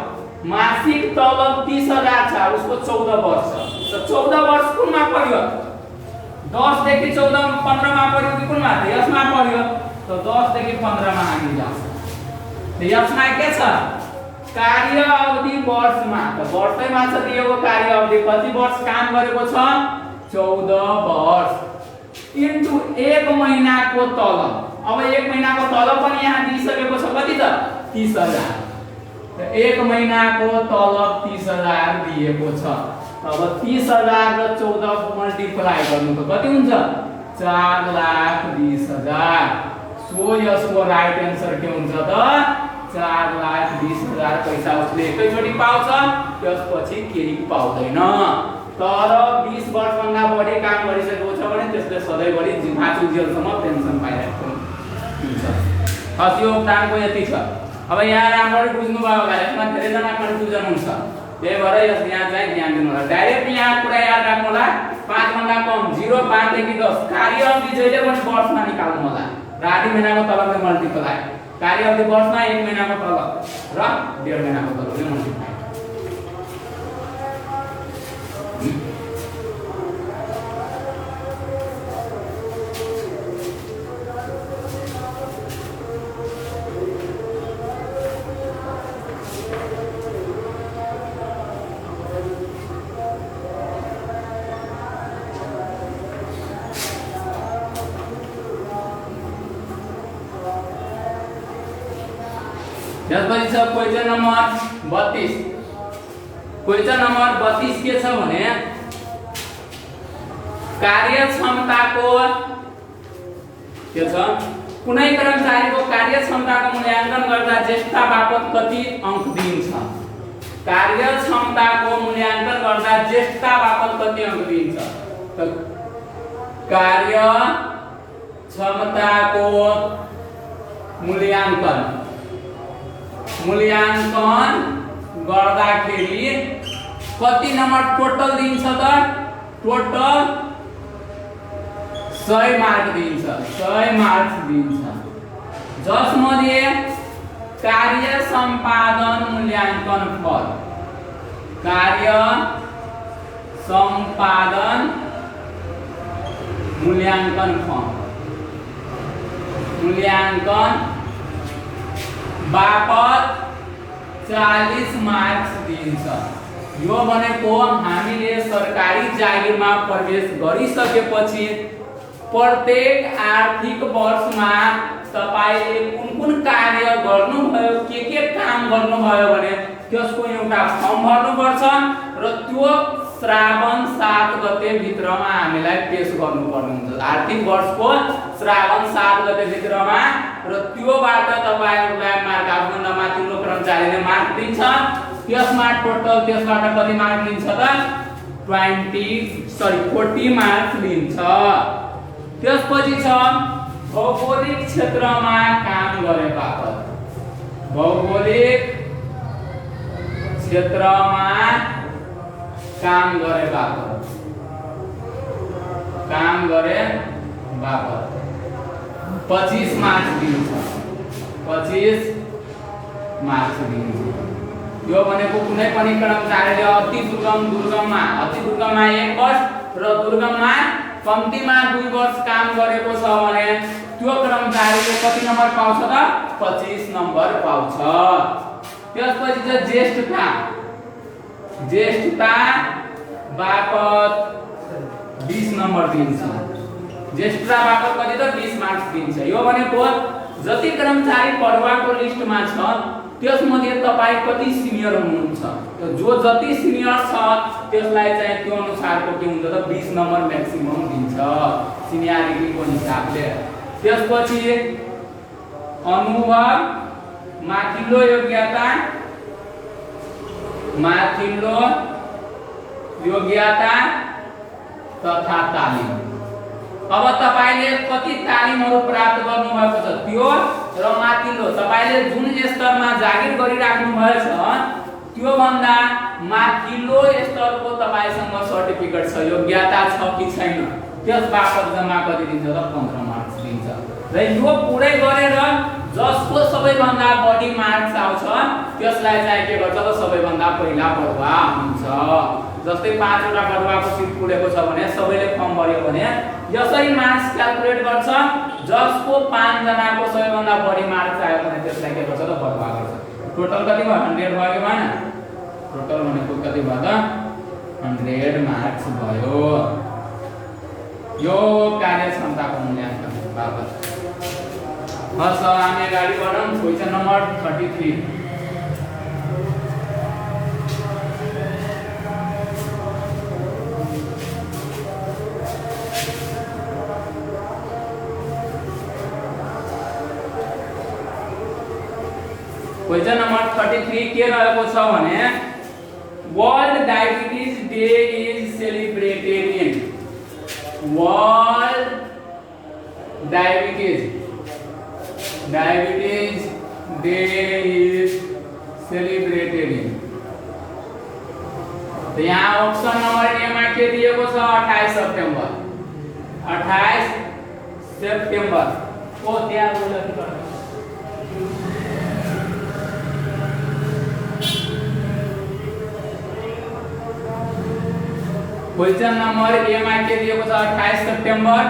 मासिक तलब 30,000 छ उसको 14 वर्ष छ 14 वर्ष कुनमा पर्यो 10 देखि 14 15 मा पर्यो कि कुनमा यसमा पर्यो त 10 देखि 15 मा हामी जाऊ यसमा के छ कार्य अवधि वर्षमा त वर्षैमा छ दिएको कार्य अवधि कति वर्ष काम गरेको छ 14 वर्ष इन्टु 1 महिनाको तलब अब 1 महिनाको तलब पनि यहाँ दिइसकेको छ कति त 30,000 त 1 महिनाको तलब 30,000 दिएको छ अब 30,000 र 14 मल्टिप्लाई गर्नु त कति हुन्छ 4,20,000 सो यसको राइट आन्सर के हुन्छ त 4,20,000 पैसा उसले एकैचोटी पाउँछ त्यसपछि केही पाउँदैन तर 20 वर्ष भन्दा बढी काम गरिसकेको छ भने त्यसले सधैँभरि जीवाचुजेलसम्म पेन्सन पाइरहेको हुन्छ हस् यो उपदानको यति छ अब यहाँ राम्ररी बुझ्नु भयो होला यसमा धेरैजना कन्फ्युजन हुन्छ त्यही भएर यस यहाँ चाहिँ ध्यान दिनु होला डाइरेक्ट यहाँ कुरा याद राख्नु होला 5 भन्दा कम 0 5 देखि 10 कार्य अवधि जहिले पनि वर्षमा निकाल्नु होला र आधी महिनाको तलबले मल्टिप्लाई कार्य अवधि वर्षमा 1 महिनाको तलब र 1.5 महिनाको तलबले मल्टिप्लाई त्यसपछि छ क्वेशन नम्बर 32 क्वेशन नम्बर 32 के छ भने कार्यक्षमताको के छ कुनै कर्मचारीको कार्यक्षमताको मूल्याङ्कन गर्दा ज्येष्ठता बापत कति अंक दिइन्छ कार्यक्षमताको मूल्याङ्कन गर्दा ज्येष्ठता बापत कति अंक दिइन्छ त कार्य क्षमताको मूल्याङ्कन गर्दाखेरि कति नम्बर टोटल दिन्छ त टोटल 100 मार्क दिन्छ 100 मार्क्स दिन्छ जसमध्ये कार्य सम्पादन मूल्याङ्कन फल कार्य सम्पादन मूल्याङ्कन बापत 40 मार्क्स दिन्छ यो भनेको हामीले सरकारी जागिरमा प्रवेश गरिसकेपछि प्रत्येक आर्थिक वर्षमा तपाईले कुन कार्य गर्नुभयो के काम गर्नुभयो भने त्यसको एउटा फर्म भर्नुपर्छ र त्यो श्रावण 7 गते भित्रमा हामीलाई पेश गर्नुपर्ने हुन्छ आर्थिक वर्षको श्रावण 7 गते भित्रमा र त्योबाट तपाईहरुलाई मार्क आफूभन्दा माथिल्लो कर्मचारीले मार्क दिन्छ त्यसमा टोटल त्यसबाट कति मार्क लिन्छ त 40 मार्क लिन्छ त्यसपछि छ भौगोलिक क्षेत्रमा काम गरे बापत भौगोलिक क्षेत्रमा काम गरे बापत 25 मार्क्स दिन्छ 25 मार्क्स दिन्छ यो भनेको कुनै पनि कर्मचारीले अति दुर्गममा 1 वर्ष र दुर्गममा कम्तीमा 2 वर्ष काम गरेको छ भने त्यो कर्मचारीले कति नम्बर पाउँछ त 25 नम्बर पाउँछ त्यसपछि चाहिँ ज्येष्ठता बापत 20 नम्बर दिन्छ ज्येष्ठता बापत कति त 20 मार्क्स दिन्छ यो भनेको जति कर्मचारी पढुवाको लिस्टमा छ त्यसमध्ये तपाई कति सिनियर हुनुहुन्छ जो जति सिनियर छ त्यसलाई चाहिँ त्यो अनुसारको के हुन्छ त 20 नम्बर म्याक्सिमम दिन्छ सिनियरिटीको हिसाबले त्यसपछि अनुभव माथिल्लो योग्यता तथा तालिम अब तपाईले कति तालिमहरु प्राप्त गर्नुभएको छ त्यो र माथिल्लो तपाईले जुन स्तरमा जागिर गरिराख्नु भएछ त्यो भन्दा माथिल्लो स्तरको तपाईसँग सर्टिफिकेट छ योग्यता छ कि छैन त्यसबाट जम्मा कति दिन्छ त 15 मार्क्स दिन्छ र यो पुरै गरेर जसको सबैभन्दा बढी मार्क्स आउँछ त्यसलाई चाहिँ के गर्छ त सबैभन्दा पहिला बढुवा हुन्छ जस्तै 5 वटा बढुवाको सिट पुगेको छ भने सबैले फर्म भर्यो भने यसरी मार्क्स क्याल्कुलेट गर्छ जसको 5 जनाको सबैभन्दा बढी मार्क्स आयो भने त्यसलाई के गर्छ त बढुवा गर्छ टोटल कति भयो 100 भयो भएन टोटल भनेको कति भयो त 100 मार्क्स भयो यो कार्यक्षमताको मूल्याङ्कन बापत हस् हामी अगाडि बढौँ क्वेशन नम्बर 33 क्वेशन नंबर 33 के रहेको छ भने world diabetes day is celebrated in world diabetes day is celebrated in तो यहाँ ऑप्शन नंबर ए में के दिएको छ 28 सितंबर 28 सितंबर को त्यहाँ बोल्नु क्वेश्चन नंबर ए में के दिएको छ 28 सितंबर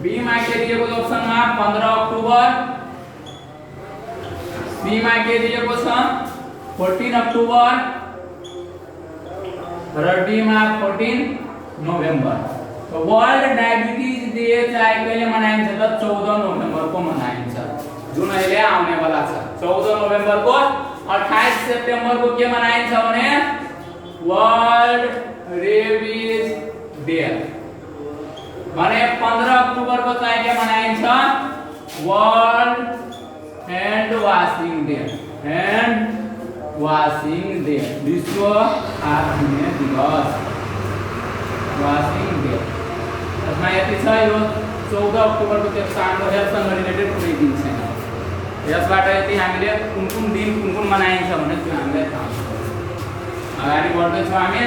बी में के दिएको छ ऑप्शन में 15 अक्टोबर सी में के दिएको छ 14 अक्टोबर र डी में 14 नोभेम्बर तो वर्ल्ड डायबिटीज डे चाहिँ कहिले मनाइन्छ त 14 नोभेम्बर को मनाइन्छ जुन अहिले आउने वाला छ 14 नोभेम्बर को 28 सितंबर को के मनाइन्छ भने वर्ल्ड रेबीज डे भने 15 अक्टोबर को चाहिँ के मनाइन्छ वर्ल्ड हैंड वाशिंग डे विश्व हात धुने दिवस वाशिंग डे यसमा यति छ यो 14 अक्टोबर को त्यो हाम्रो हेल्थसँग रिलेटेड कुनै दिन छैन यसबाट यति हामीले कुन दिन कुन मनाइन्छ भने त्यो हामीले थाहा छ अगाडि बढ्दै छौं हामी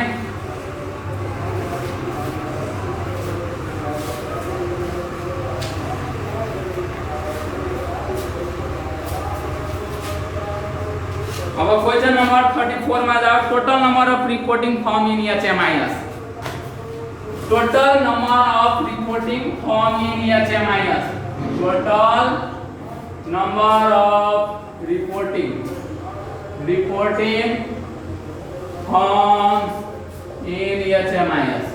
अब क्वेश्चन नंबर 34 में जाओ total number of reporting form in HMIS total number of reporting form in HMIS total number of reporting form in HMIS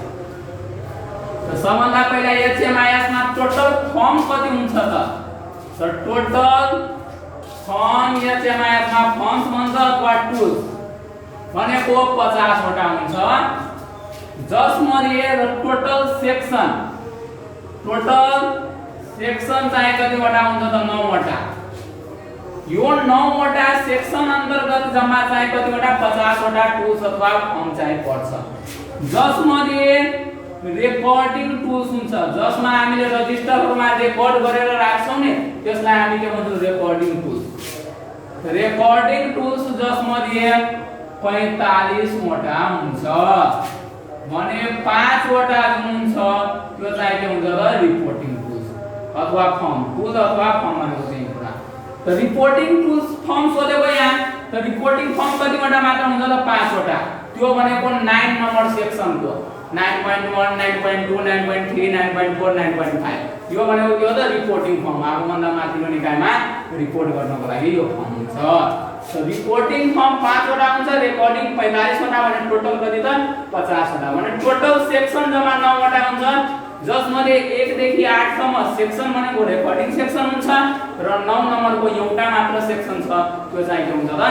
तो सबभन्दा पहिला HMIS मा टोटल फॉर्म कति हुन्छ त So total फर्म HMIS मा फर्म्स भन्छ अथवा टुल्स भनेको 50 वटा हुन्छ जसमध्ये टोटल सेक्सन चाहिँ कति वटा हुन्छ त 9 वटा यो 9 वटा सेक्सन अन्तर्गत जम्मा चाहिँ कति वटा 50 वटा टुल्स अथवा फर्म चाहिँ पर्छ जसमध्ये रेकर्डिङ टुल्स हुन्छ जसमा हामीले रजिस्टरमा रेकर्ड गरेर राख्छौं नि त्यसलाई हामी के भन्छौं रेकर्डिङ टुल्स जसमध्ये 45 वटा हुन्छ भने 5 वटा जुन हुन्छ त्यो चाहिँ के हुन्छ त रिपोर्टिङ टुल्स अथवा फर्म टुल अथवा फर्म भनेको चाहिँ कुरा त रिपोर्टिङ टुल्स फर्म सोधेको यहाँ त रिपोर्टिङ फर्म कति वटा मात्र हुन्छ त 5 वटा त्यो भनेको 9 नम्बर सेक्सनको 9.1 9.2 9.3 9.4 9.5 यो भनेको के हो त रिपोर्टिङ फर्म आफूभन्दा माथिल्लो निकायमा रिपोर्ट गर्नको लागि यो फर्म हुन्छ सो रिपोर्टिङ फर्म 5 वटा हुन्छ रेकर्डिङ 45 वटा भने टोटल कति त 50 वटा भने टोटल सेक्सन जम्मा 9 वटा हुन्छ जसमध्ये 1 देखि 8 सम्म सेक्सन भनेको रेकर्डिङ सेक्सन हुन्छ र 9 नम्बरको एउटा मात्र सेक्सन छ त्यो चाहिँ के हुन्छ त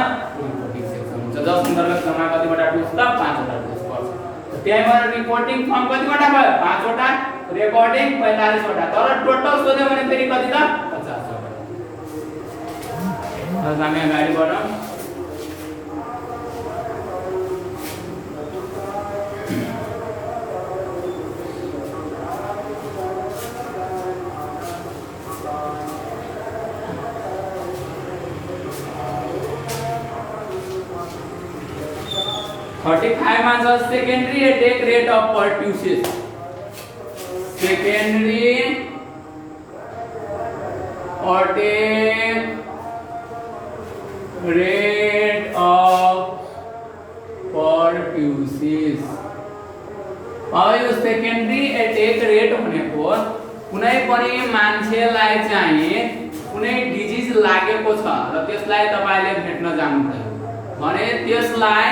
रिपोर्टिङ सेक्सन हुन्छ जस अन्तर्गत जम्मा कति वटा टुल्स त 5 वटा टुल्स पर्छ त्यही भएर रिपोर्टिङ फर्म कति वटा भयो 5 वटा रेकर्डिङ 45 वटा तर टोटल सोध्यो भने फेरि कति त 50 वटा अब हामी अगाडि बढौं 35 मा छ secondary attack rate of pertussis secondary attack rate of pertussis अब यो सेकेन्डरी अटैक रेट भनेको कुनै पनि मान्छेलाई चाहिँ कुनै डिजीज लागेको छ र त्यसलाई तपाईले भेट्न जानु पर्यो भने त्यसलाई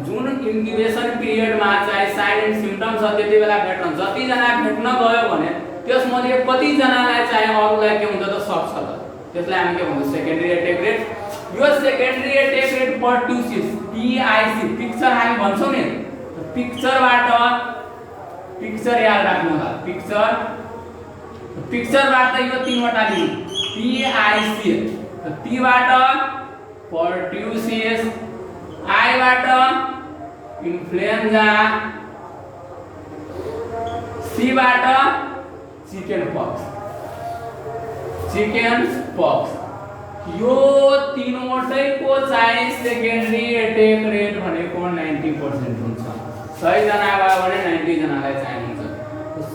जुन इन्क्युबेसन पिरियड मा चाहिँ साइन एन्ड सिम्पटम्स छ त्यति बेला भेट्न जति जना भेट्न गयो भने त्यसमध्ये कति जनालाई चाहिँ अरुलाई के हुन्छ त सक्छ त त्यसलाई हामी के भन्छौं सेकेन्डरी अटैक रेट यो secondary attack rate pertussis PIC picture हामी भन्छौं नि पिक्चरबाट पिक्चर याद राख्नु होला पिक्चरबाट यो तीनवटा लिनु PIC P बाट पर्ट्युसिस I बाट इन्फ्लुएन्जा C बाट चिकन पक्स यो तीनवटैको चाहिँ सेकेन्डरी अटैक रेट भनेको 90% हुन्छ 100 जना भयो भने 90 जनालाई चाहिँ हुन्छ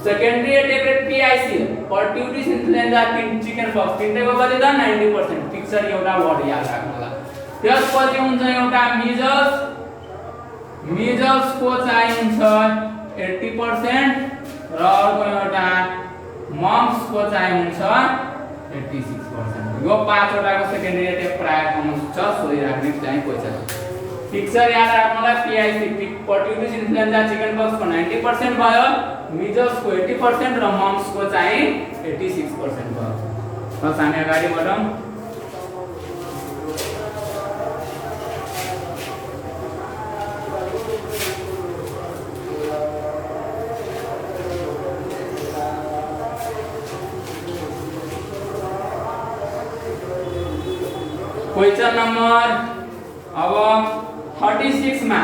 secondary attack rate PIC pertussis influenza chicken pox तीनटैको कति त 90% पिक्चर एउटा वर्ड याद राख्नु होला त्यसपछि हुन्छ एउटा मिजल्स को चाहिँ हुन्छ 80% र अर्को एउटा मम्स को चाहिँ हुन्छ 86% यो पाँच वटाको सेकेन्डरी अटैक प्राय कमन छ सोधि राख्ने चाहिँ क्वेशन पिक्चर याद राख्नुलाई PIC पर्ट्युसिस इन्फ्लुएन्जा चिकन पक्स को 90% भयो मिजल्स को 80% र मम्स को चाहिँ 86% भयो बस हामी अगाडि बढौं क्वेश्चन नंबर अब 36 मा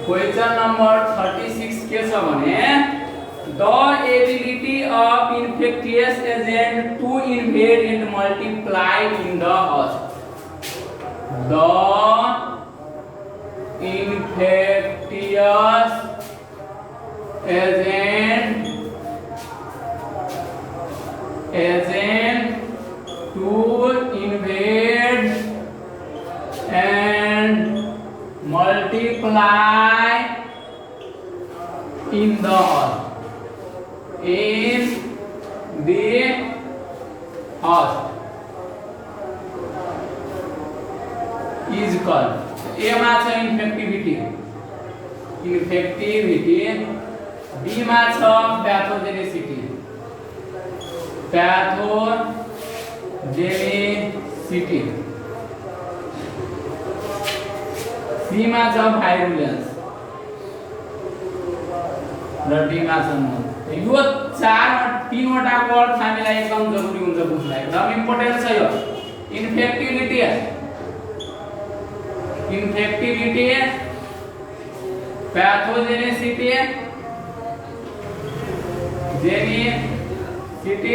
क्वेश्चन नंबर 36 के छ भने the ability of infectious agent to invade and multiply in the host the infectious agent to invade and multiply in the host is called A मा छ इन्फेक्टिभिटी B मा छ पैथोजेनिसिटी पैथोजेनिसिटी सी मा छ भाइरुलेन्स र डी मा छ मोल। यो तीनवटा वर्ड हामीलाई एकदम जरुरी हुन्छ बुझ्नलाई, एकदम इम्पोर्टेन्ट छ यो। इन्फेक्टिभिटी पैथोजेनिसिटी जेनिसिटी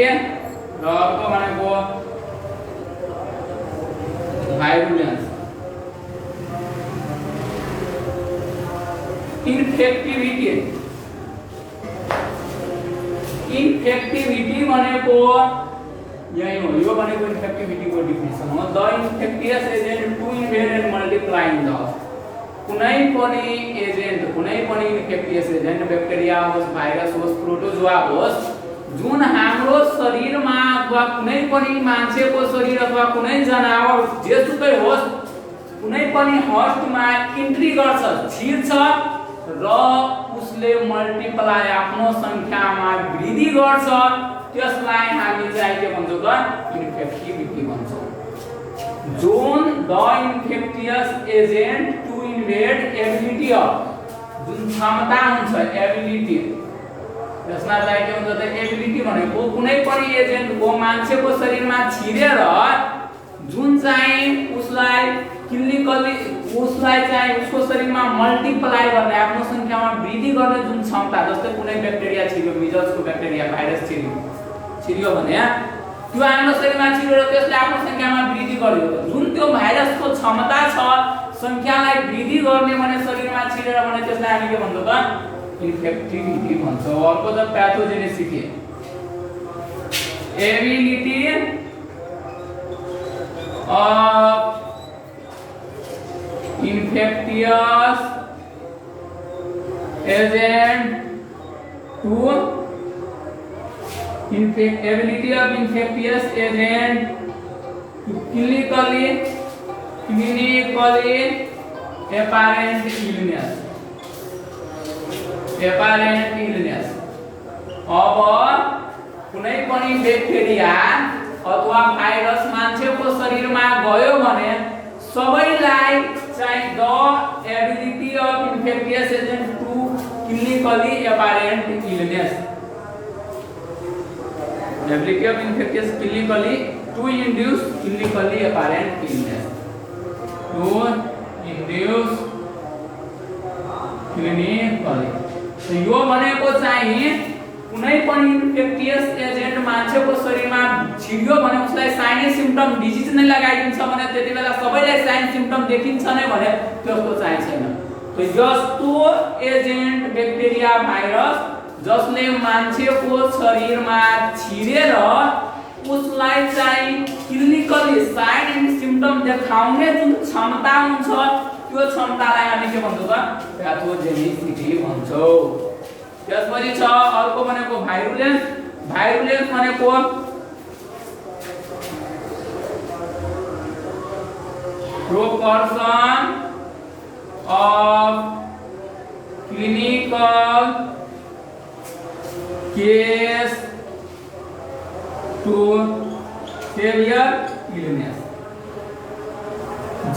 र अर्को भनेको भाइरुलेन्स। इन्फेक्टिभिटी भनेको यही हो, यो भनेको इन्फेक्टिभिटीको डेफिनेसन हो। The infectious agent to invade and multiply in the कुनै पनि इन्फेक्टियस एजेन्ट ब्याक्टेरिया होस्, भाइरस होस्, प्रोटोजोआ होस्, जुन हाम्रो शरीरमा अथवा कुनै पनि मान्छेको शरीर अथवा कुनै जनावर जेसुकै होस् कुनै पनि हस्टमा इन्ट्री गर्छ, छिर्छ र उसले मल्टिप्लाई आफ्नो संख्यामा वृद्धि गर्छ, त्यसलाई हामी चाहिँ के भन्छौँ त इन्फेक्टिभिटी भन्छौँ। जोन the infectious agent to invade ability of जुन क्षमता हुन्छ एबिलिटी, त्यसमा चाहिँ के हुन्छ त एबिलिटी भनेको कुनै पनि एजेन्टको मान्छेको शरीरमा छिरेर जुन चाहिँ उसलाई क्लिनिकली उसलाई चाहिँ उसको शरीरमा मल्टिप्लाई गर्ने आफ्नो संख्यामा वृद्धि गर्ने जुन क्षमता, जस्तै कुनै ब्याक्टेरिया छिर्यो, मिजल्सको ब्याक्टेरिया भाइरस छिर्यो भने त्यो हाम्रो शरीरमा छिरेर त्यसले आफ्नो संख्यामा वृद्धि गर्यो, जुन त्यो भाइरसको क्षमता छ संख्यालाई वृद्धि गर्ने भने शरीरमा छिरेर भने त्यसलाई हामी के भन्छौँ त इन्फेक्टिभिटी भन्छौँ। अर्को त pathogenicity ability of infectious agent to ability of infectious agent to clinically apparent illness अब कुनै पनि ब्याक्टेरिया अथवा भाइरस मान्छेको शरीरमा गयो भने सबैलाई चाहिँ the ability of infectious agent to clinically apparent illness ability of infectious clinically to induce clinically apparent illness to induce clinically. यो भनेको चाहिँ कुनै पनि इन्फेक्टियस एजेन्ट मान्छेको शरीरमा छिर्यो भने उसलाई साइन सिम्पटम डिजिज नै लगाइदिन्छ भने त्यतिबेला सबैलाई साइन सिम्पटम देखिन्छ नै भने त्यसको चाहिँ छैन। तो यस्तो एजेन्ट ब्याक्टेरिया भाइरस जसले मान्छेको शरीरमा छिरेर उसलाई चाहिँ क्लिनिकली साइन एन्ड सिम्पटम देखाउने जुन क्षमता हुन्छ त्यो क्षमतालाई हामी के भन्छौँ त पैथोजेनिसिटी भन्छौँ। त्यसपछि छ अर्को भनेको भाइरुलेन्स भनेको proportion of clinical case to severe illness।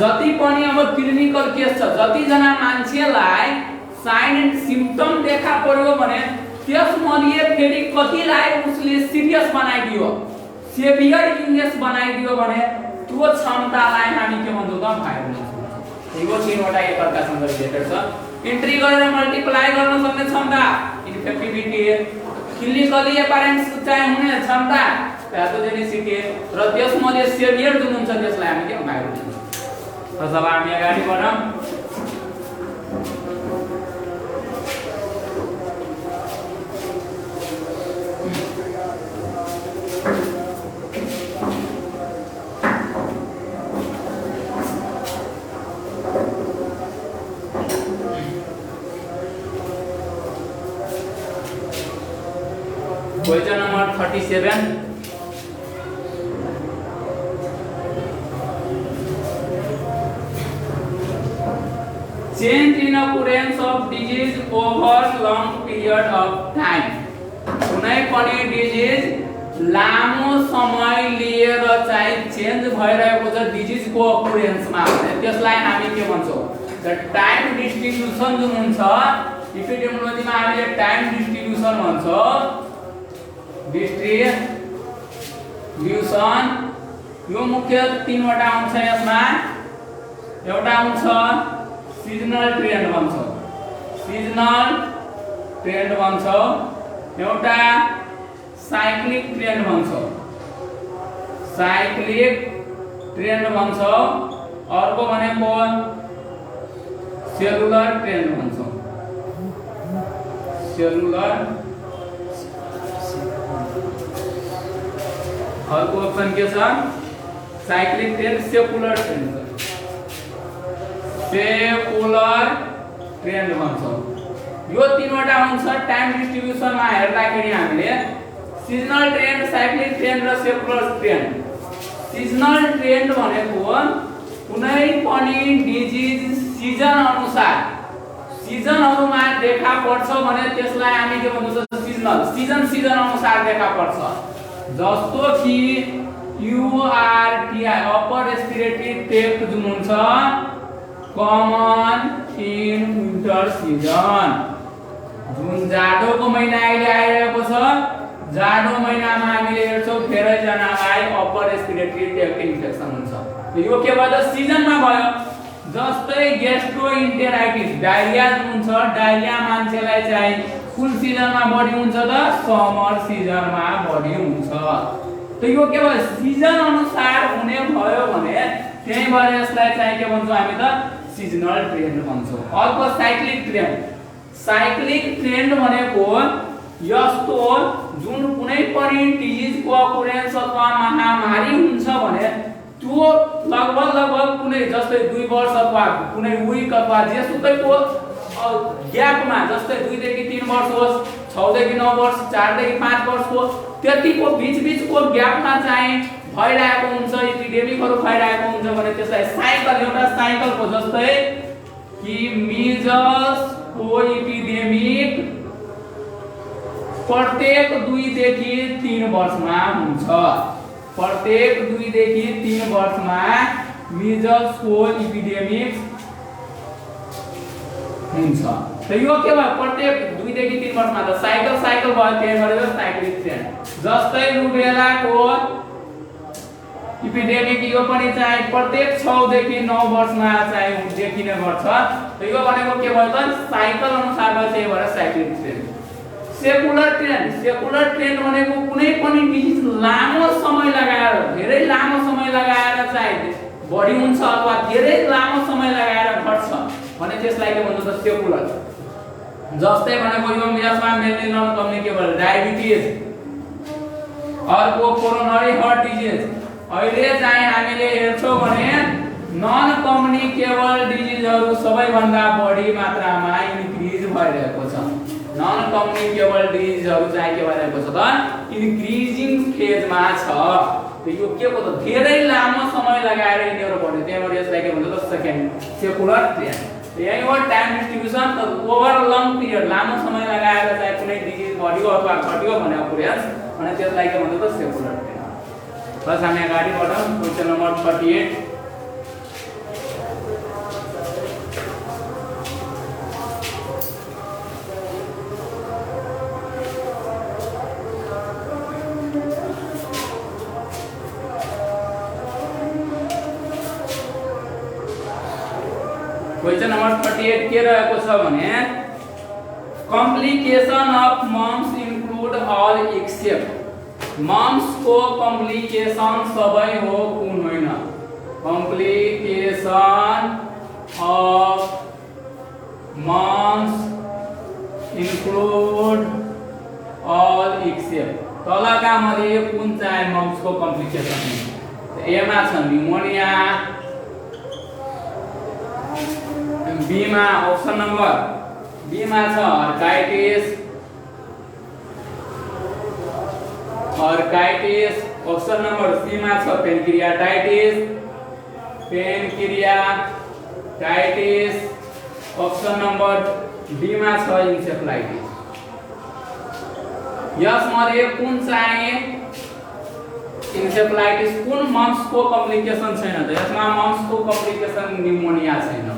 जति पनि अब क्लिनिकल केस छ, जति जना मान्छेलाई साइन एन्ड सिम्पटम देखा पर्यो भने त्यसमध्ये फेरि कतिलाई उसले सिरियस बनाइदियो, सेभियर इलनेस बनाइदियो भने त्यो क्षमतालाई हामी के भन्छौँ त भाइरुलेन्स भन्छौँ। यो तीनवटा एकअर्कासँग रिलेटेड छ। इन्ट्री गरेर मल्टिप्लाई गर्न सक्ने क्षमता इन्फेक्टिभिटी, क्लिनिकली एपारेन्ट चाहिँ हुने क्षमता पैथोजेनिसिटी र त्यसमध्ये सेभियर जुन हुन्छ त्यसलाई हामी के भाइरुलेन्स। र जब हामी अगाडि बढौँ question number 37 change in occurrence of disease over long period of time। कुनै पनि डिजीज लामो समय लिएर चाहिँ चेन्ज भइरहेको छ डिजिजको अकुरेन्समा भने त्यसलाई हामी के भन्छौँ द टाइम डिस्ट्रिब्युसन जुन हुन्छ एपिडेमियोलोजीमा हामीले टाइम डिस्ट्रिब्युसन भन्छौँ डिस्ट्रिब्युसन यो मुख्य तीनवटा हुन्छ यसमा एउटा हुन्छ सिजनल ट्रेन्ड भन्छौँ सिजनल ट्रेन्ड भन्छौँ एउटा साइक्लिक ट्रेन्ड भन्छौँ साइक्लिक ट्रेन्ड भन्छौँ अर्को भनेको सेलुलर ट्रेन्ड भन्छौँ सेलुलर अर्को अप्सन के छ cyclic trend secular trend secular trend भन्छौँ यो तीनवटा हुन्छ टाइम डिस्ट्रिब्युसनमा हेर्दाखेरि हामीले सिजनल ट्रेन्ड साइक्लिक ट्रेन्ड र सेकुलर ट्रेन्ड सिजनल ट्रेन्ड भनेको कुनै पनि डिजिज सिजन अनुसार सिजनहरुमा देखा पर्छ भने त्यसलाई हामी के भन्छौँ सिजनल सिजन अनुसार देखा पर्छ जस्तो कि URTI अपर रेस्पिरेटरी ट्र्याक्ट जुन हुन्छ कमन इन विन्टर सिजन जुन जाडोको महिना अहिले आइरहेको छ जाडो महिनामा हामीले हेर्छौं धेरै जनालाई अपर रेस्पिरेटरी ट्र्याक्ट इन्फेक्सन हुन्छ यो के भयो सिजनमा भयो जस्तै ग्यास्ट्रोइन्टेराइटिस डायरिया जुन हुन्छ डायरिया मान्छेलाई चाहिँ कुन सिजनमा बढी हुन्छ त समर सिजनमा बढी हुन्छ त यो के भयो सिजन अनुसार हुने भयो भने त्यही भएर यसलाई चाहिँ के भन्छौं हामी त सिजनल ट्रेन्ड भन्छौं अर्को साइक्लिक ट्रेन्ड भनेको यस्तो जुन कुनै पनि डिजिजको अकुरेन्स अथवा महामारी हुन्छ भने त्यो लगभग कुनै जस्तै 2 वर्ष अथवा कुनै वीक अथवा जेसुकैको ग्यापमा जस्तै 2 देखि 3 वर्ष होस् 6 देखि 9 वर्ष 4 देखि 5 वर्षको त्यतिको बीचको ग्यापमा चाहिँ भइरहेको हुन्छ एपिडेमिकहरु भइरहेको हुन्छ भने त्यसलाई साइकल एउटा साइकलको जस्तै कि मिजल्स को एपिडेमिक प्रत्येक 2 देखि 3 वर्षमा हुन्छ प्रत्येक 2 देखि 3 वर्षमा मिजल्स को एपिडेमिक हुन्छ त यो के भयो प्रत्येक 2 देखि 3 वर्षमा त साइकल भयो त्यही भएर साइक्लिक ट्रेन्ड जस्तै रुबेलाको एपिडेमिक यो पनि चाहिँ प्रत्येक 6 देखि 9 वर्षमा चाहिँ देखिने गर्छ त यो भनेको के भयो त साइकल अनुसार भयो त्यही भएर साइक्लिक ट्रेन्ड सेकुलर ट्रेन्ड भनेको कुनै पनि डिजिज लामो समय लगाएर धेरै लामो समय लगाएर चाहिँ बढी हुन्छ अथवा धेरै लामो समय लगाएर घट्छ भने त्यसलाई के भन्छ त सेकुलर जस्तै भनेको यो यसमा मेनली नन कम्युनिकेबल डायबिटिज अर्को कोरोनरी हार्ट डिजिज अहिले चाहिँ हामीले हेर्छौं भने नन कम्युनिकेबल डिजिजहरु सबैभन्दा बढी मात्रामा इन्क्रिज भइरहेको छ नन कम्युनिकेबल डिजिजहरु चाहिँ के भइरहेको छ त इन्क्रिजिङ फेजमा छ त यो के हो त धेरै लामो समय लगाएर यिनीहरु बढ्यो त्यही भएर यसलाई के भन्छ त सेकेन्ड सेकुलर ट्रेन्ड यही हो टाइम डिस्ट्रिब्युसन त ओभर लङ पिरियड लामो समय लगाएर चाहिँ कुनै डिजिज बढ्यो अथवा घट्यो भने अकुरेन्स भने त्यसलाई के भन्छ त सेकुलर ट्रेन्ड बस हामी अगाडि बढौं क्वेशन नम्बर 38 क्वेशन नंबर 38 के रहेको छ भने complication of mumps include all except mumps को कम्प्लिकेशन सबै हो कुन होइन complication of mumps include all except तलका मध्ये कुन चाहिँ मम्स को कम्प्लिकेशन हो ए मा छ न्युमोनिया बी मा ऑप्शन नंबर बी मा छ अर्काइटिस ऑप्शन नंबर सी मा छ पेनक्रियाटाइटिस ऑप्शन नंबर डी मा छ इन्सेफ्लाइटिस यसमध्ये कुन चाहिँ इन्सेफ्लाइटिस कुन मम्सको कम्प्लिकेसन छैन त यसमा मम्सको कम्प्लिकेसन न्युमोनिया छैन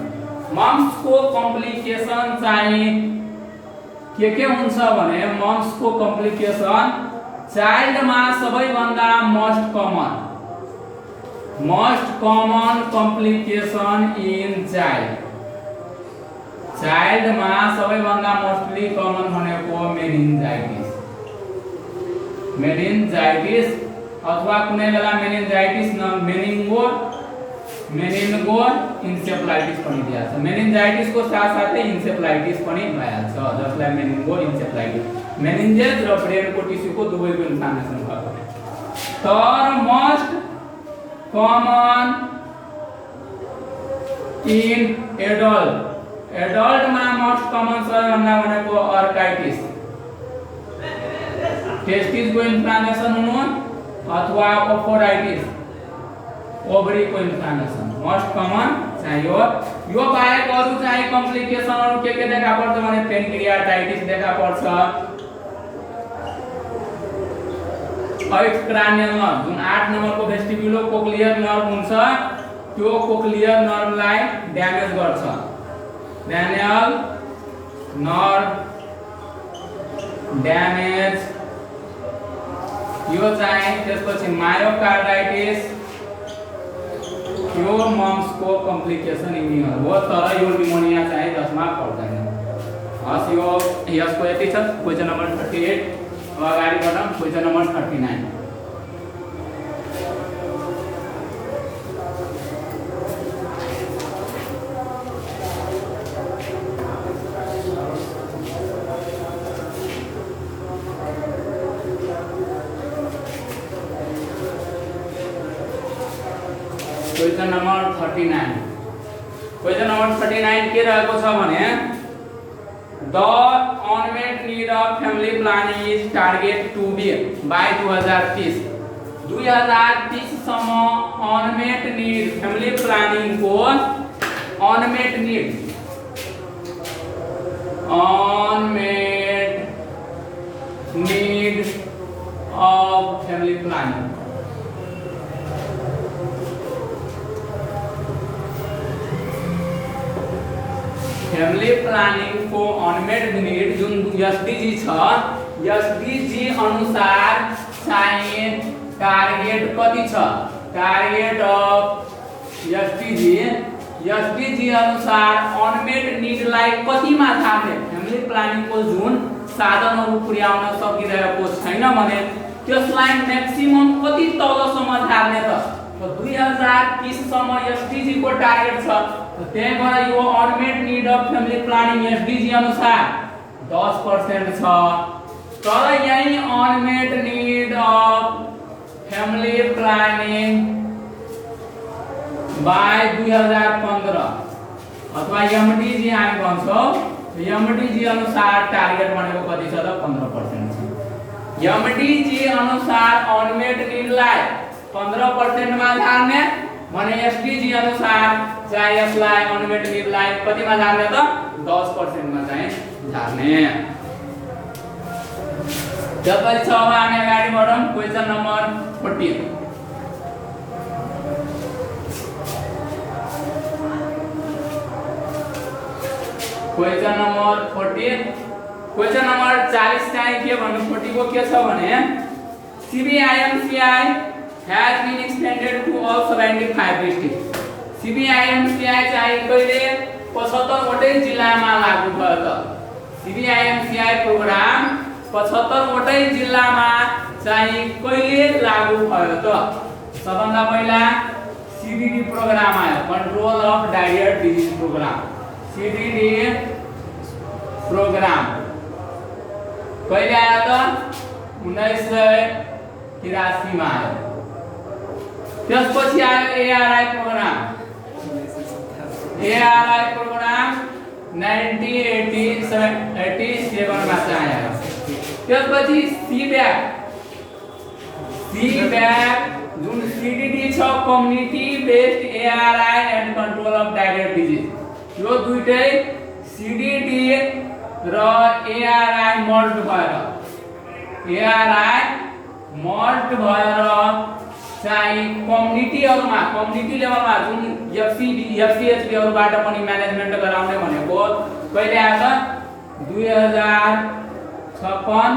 मम्सको कम्प्लिकेसन चाहिँ के हुन्छ भने मम्सको कम्प्लिकेसन चाइल्डमा सबैभन्दा मोस्ट कमन कम्प्लिकेसन इन चाइल्डमा सबैभन्दा मोस्टली कमन भनेको मेनिन्जाइटिस अथवा कुनै बेला मेनिन्जाइटिस न मेनिन्गो इन्सेफ्लाइटिस पनि दिएको छ मेनिन्जाइटिसको साथसाथै इन्सेफ्लाइटिस पनि भइहाल्छ जसलाई मेनिन्गो इन्सेफ्लाइटिस मेनिन्जेस र ब्रेनको टिस्युको दुवैको इन्फ्लामेसन भएको तर मोस्ट कमन इन एडल्टमा मोस्ट कमन सबैभन्दा भनेको अर्काइटिस टेस्टिसको इन्फ्लामेसन हुनु अथवा ओफोराइटिस ओभरीको इन्फ्लामेसन मोस्ट कमन चाहिँ यो बाहेक अरु चाहिँ कम्प्लिकेसनहरु के देखा पर्छ भने पेनक्रियाटाइटिस देखा पर्छ 8 क्रानियल नर्भ जुन 8 नम्बरको भेस्टिब्युलो कोक्लियर नर्भ हुन्छ त्यो कोक्लियर नर्भलाई ड्यामेज गर्छ क्रानियल नर्भ ड्यामेज यो चाहिँ त्यसपछि मायोकार्डाइटिस यो मम्सको कम्प्लिकेसन यिनीहरु हो तर यो न्युमोनिया चाहिँ जसमा पर्दैन हस यो यसको यति छ क्वेशन नम्बर 38 अगाडि बढौं क्वेशन नम्बर 39 क्वेशन नंबर 39 के रहेको छ भने the unmet need of family planning is target to be by 2030 सम्म अनमेट नीड फैमिली प्लानिंग को unmet need of family planning family planning को अनमेट नीड जुन एसडीजी छ एसडीजी अनुसार चाहिँ टार्गेट कति छ टार्गेट अफ एसडीजी अनुसार अनमेट नीड लाई कतिमा थाप्ने फैमिली प्लानिंग को जुन साधनहरु पुर्याउन सकिरहेको छैन भने त्यसलाई म्याक्सिमम कति तलसम्म थाप्ने त 2030 सम्म एसडीजी को टार्गेट छ त्यही भएर यो unmet need of family planning SDG अनुसार 10% छ तर यही unmet need of family planning bye 2015 अथवा एमडीजी हामी भन्छौं एमडीजी अनुसार टार्गेट भनेको कति छ त 15% छ एमडीजी अनुसार अनमेट नीड लाई 15% मा झार्ने भने एसडीजी अनुसार चाहिँ यसलाई अनमेट नीड लाई कतिमा झार्ने त 10% मा चाहिँ झार्ने जसरी छ अब हामी अगाडि बढौं क्वेशन नम्बर 40 क्वेशन नम्बर 40 चाहिँ के भन्नु 40 को के छ भने CBIMCI has been extended to all 75 districts. CBIMCI चाहिँ कहिले 75 वटै जिल्लामा लागू भयो त CBIMCI प्रोग्राम 75 वटै जिल्लामा चाहिँ कहिले लागू भयो त सबभन्दा पहिला CDD प्रोग्राम आयो control of diarrhoea disease programme CDD programme कहिले आयो त 1983 मा आयो त्यसपछि आयो ARI प्रोग्राम 1987 मा चाहिँ आयो त्यसपछि CBAC जुन CDD छ community based ARI and control of diarrhoea disease यो दुईटै CDD र ARI मर्ज भएर चाहिँ कम्युनिटी लेभलमा जुन एफसीएचबी हरूबाट पनि म्यानेजमेन्ट गराउने भनेको कहिले आछ 2056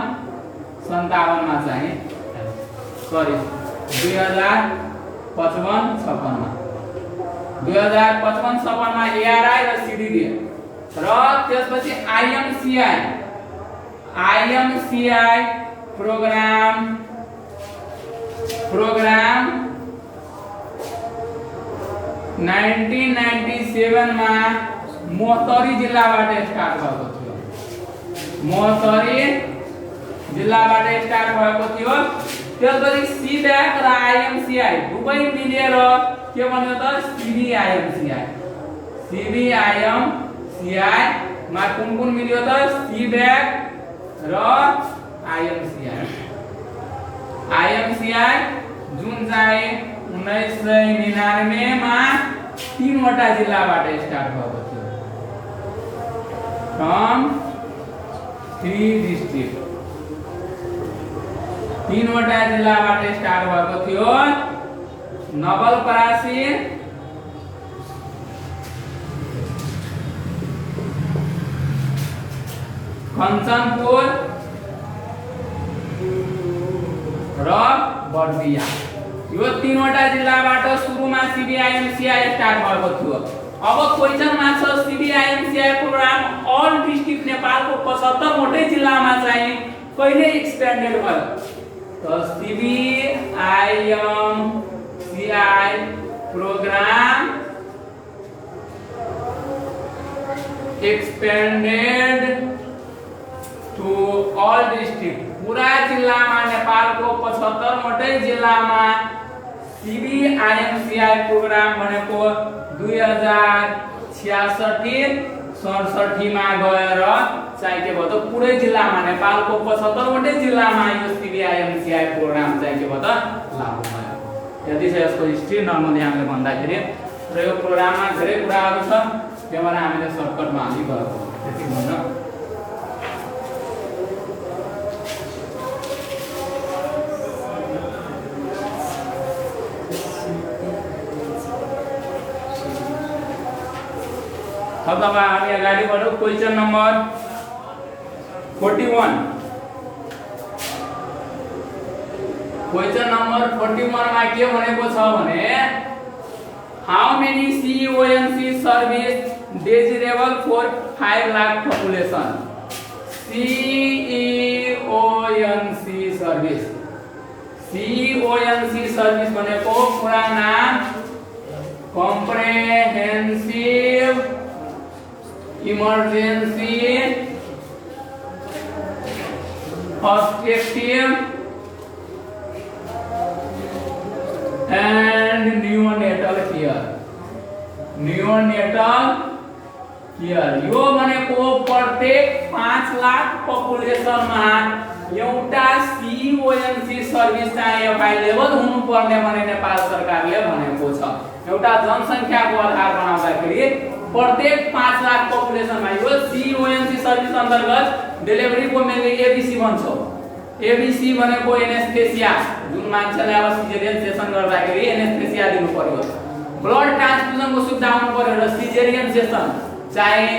57 मा चाहिँ सरी 2055 56 मा 2055 56 मा एआरआई र सीडीडी र त्यसपछि आईएमसीआई प्रोग्राम 1997 मा मोहतरी जिल्लाबाट स्टार्ट भएको थियो। मोहतरी जिल्लाबाट स्टार्ट भएको थियो। त्यसपछि सीब्याक र आईएमसीआई दुवै मिलेर के बन्यो त सीबीआईएमसीआई मा कुन मिल्यो त सीब्याक र आईएमसीआई जुन चाहिँ 1999 मा 3 वटा जिल्लाबाट स्टार्ट भएको थियो। फ्रम 3 डिस्ट्रिक्ट 3 वटा जिल्लाबाट स्टार्ट भएको थियो। नवलपरासी, कञ्चनपुर र बर्दिया यो 3 वटा जिल्लाबाट सुरुमा सीबीआईएमसीआई स्टार्ट भएको थियो। अब क्वेशनमा छ सीबीआईएमसीआई प्रोग्राम अल डिस्ट्रिक्ट नेपालको 75 वटै जिल्लामा चाहिँ कहिले एक्सपेन्डेड भयो त सीबीआईएमसीआई प्रोग्राम एक्सपेन्डेड टू ऑल डिस्ट्रिक्ट पूरा जिल्लामा नेपालको 75 वटै जिल्लामा सीबीआईएमसीआई प्रोग्राम भनेको 2066-67 मा गएर चाहिँ के भयो त पुरै जिल्लामा नेपालको 75 वटै जिल्लामा यो सीबीआईएमसीआई प्रोग्राम चाहिँ के भयो त लागू भयो। यदि चाहिँ यसको हिस्ट्री नर्मली हामीले भन्दाखेरि र यो प्रोग्राममा धेरै कुराहरू छ त्यो भएर हामीले सर्टकटमा हालि गएको त्यति भन्न। अब हामी अगाडि बढौँ। क्वेशन नम्बर 41 क्वेशन नम्बर 41 मा के भनेको छ भने how many CONC service desirable for 5 lakh population. CONC service भनेको पूरा नाम comprehensive emergency obstructive and neonatal care यो भनेको प्रत्येक 5 लाख पपुलेशन मा एउटा CONC सर्भिस चाहिँ अभाइलेबल हुनुपर्ने भने नेपाल सरकारले भनेको छ। एउटा जनसंख्याको आधार बनाउँदाखेरि प्रत्येक 5 लाख पपुलेशन मा यो CONC सर्भिस अन्तर्गत डेलिभरी को मेनली एबीसी भन्छ। एबीसी भनेको एनेस्थेसिया जुन मान्छेले अब सिजेरियन सेसन गर्दाखेरि एनेस्थेसिया दिनु पर्यो। ब्लड ट्रान्सफ्युजन को सुविधा हुनु पर्यो र सिजेरियन सेसन चाहिँ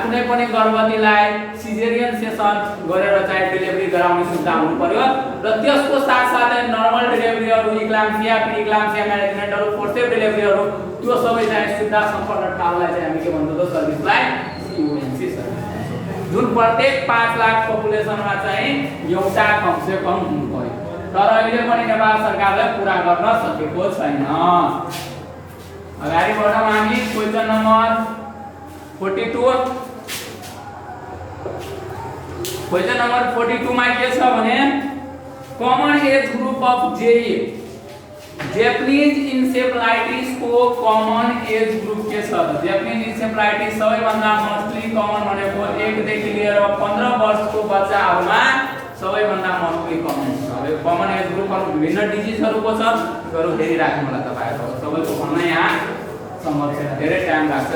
कुनै पनि गर्भवतीलाई सिजेरियन सेसन गरेर चाहिँ डेलिभरी गराउने सुविधा हुनु पर्यो र त्यसको साथसाथै नर्मल डेलिभरीहरु इक्लाम्सिया प्रिक्लाम्सिया म्यानेजमेन्टहरु फोर्सेप डेलिभरीहरु त्यो सबै चाहिँ सुविधा सम्पन्न ठाउँलाई चाहिँ हामी के भन्छौं त सर्भिसलाई CONC सर्भिस जुन प्रत्येक 5 लाख पपुलेशन मा चाहिँ एउटा कम से कम हुनु पर्यो। तर अहिले पनि नेपाल सरकारले पूरा गर्न सकेको छैन। अगाडि बढौँ हामी। क्वेशन नम्बर 42 क्वेशन नंबर 42 मा के छ भने common age group of JE Japanese encephalitis को कॉमन एज ग्रुप के छ। जैपनीज इन्सेफेलाइटिस सबैभन्दा मोस्टली कमन भनेको 1 देखि लिएर 15 वर्षको बच्चाहरुमा सबैभन्दा मोस्टली कमन छ। अब कमन एज ग्रुपहरु विभिन्न डिजिजहरुको छ। गरौ हेरि राख्नु होला तपाईहरु सबैको भन्न यहाँ सम्भव छैन, धेरै टाइम लाग्छ।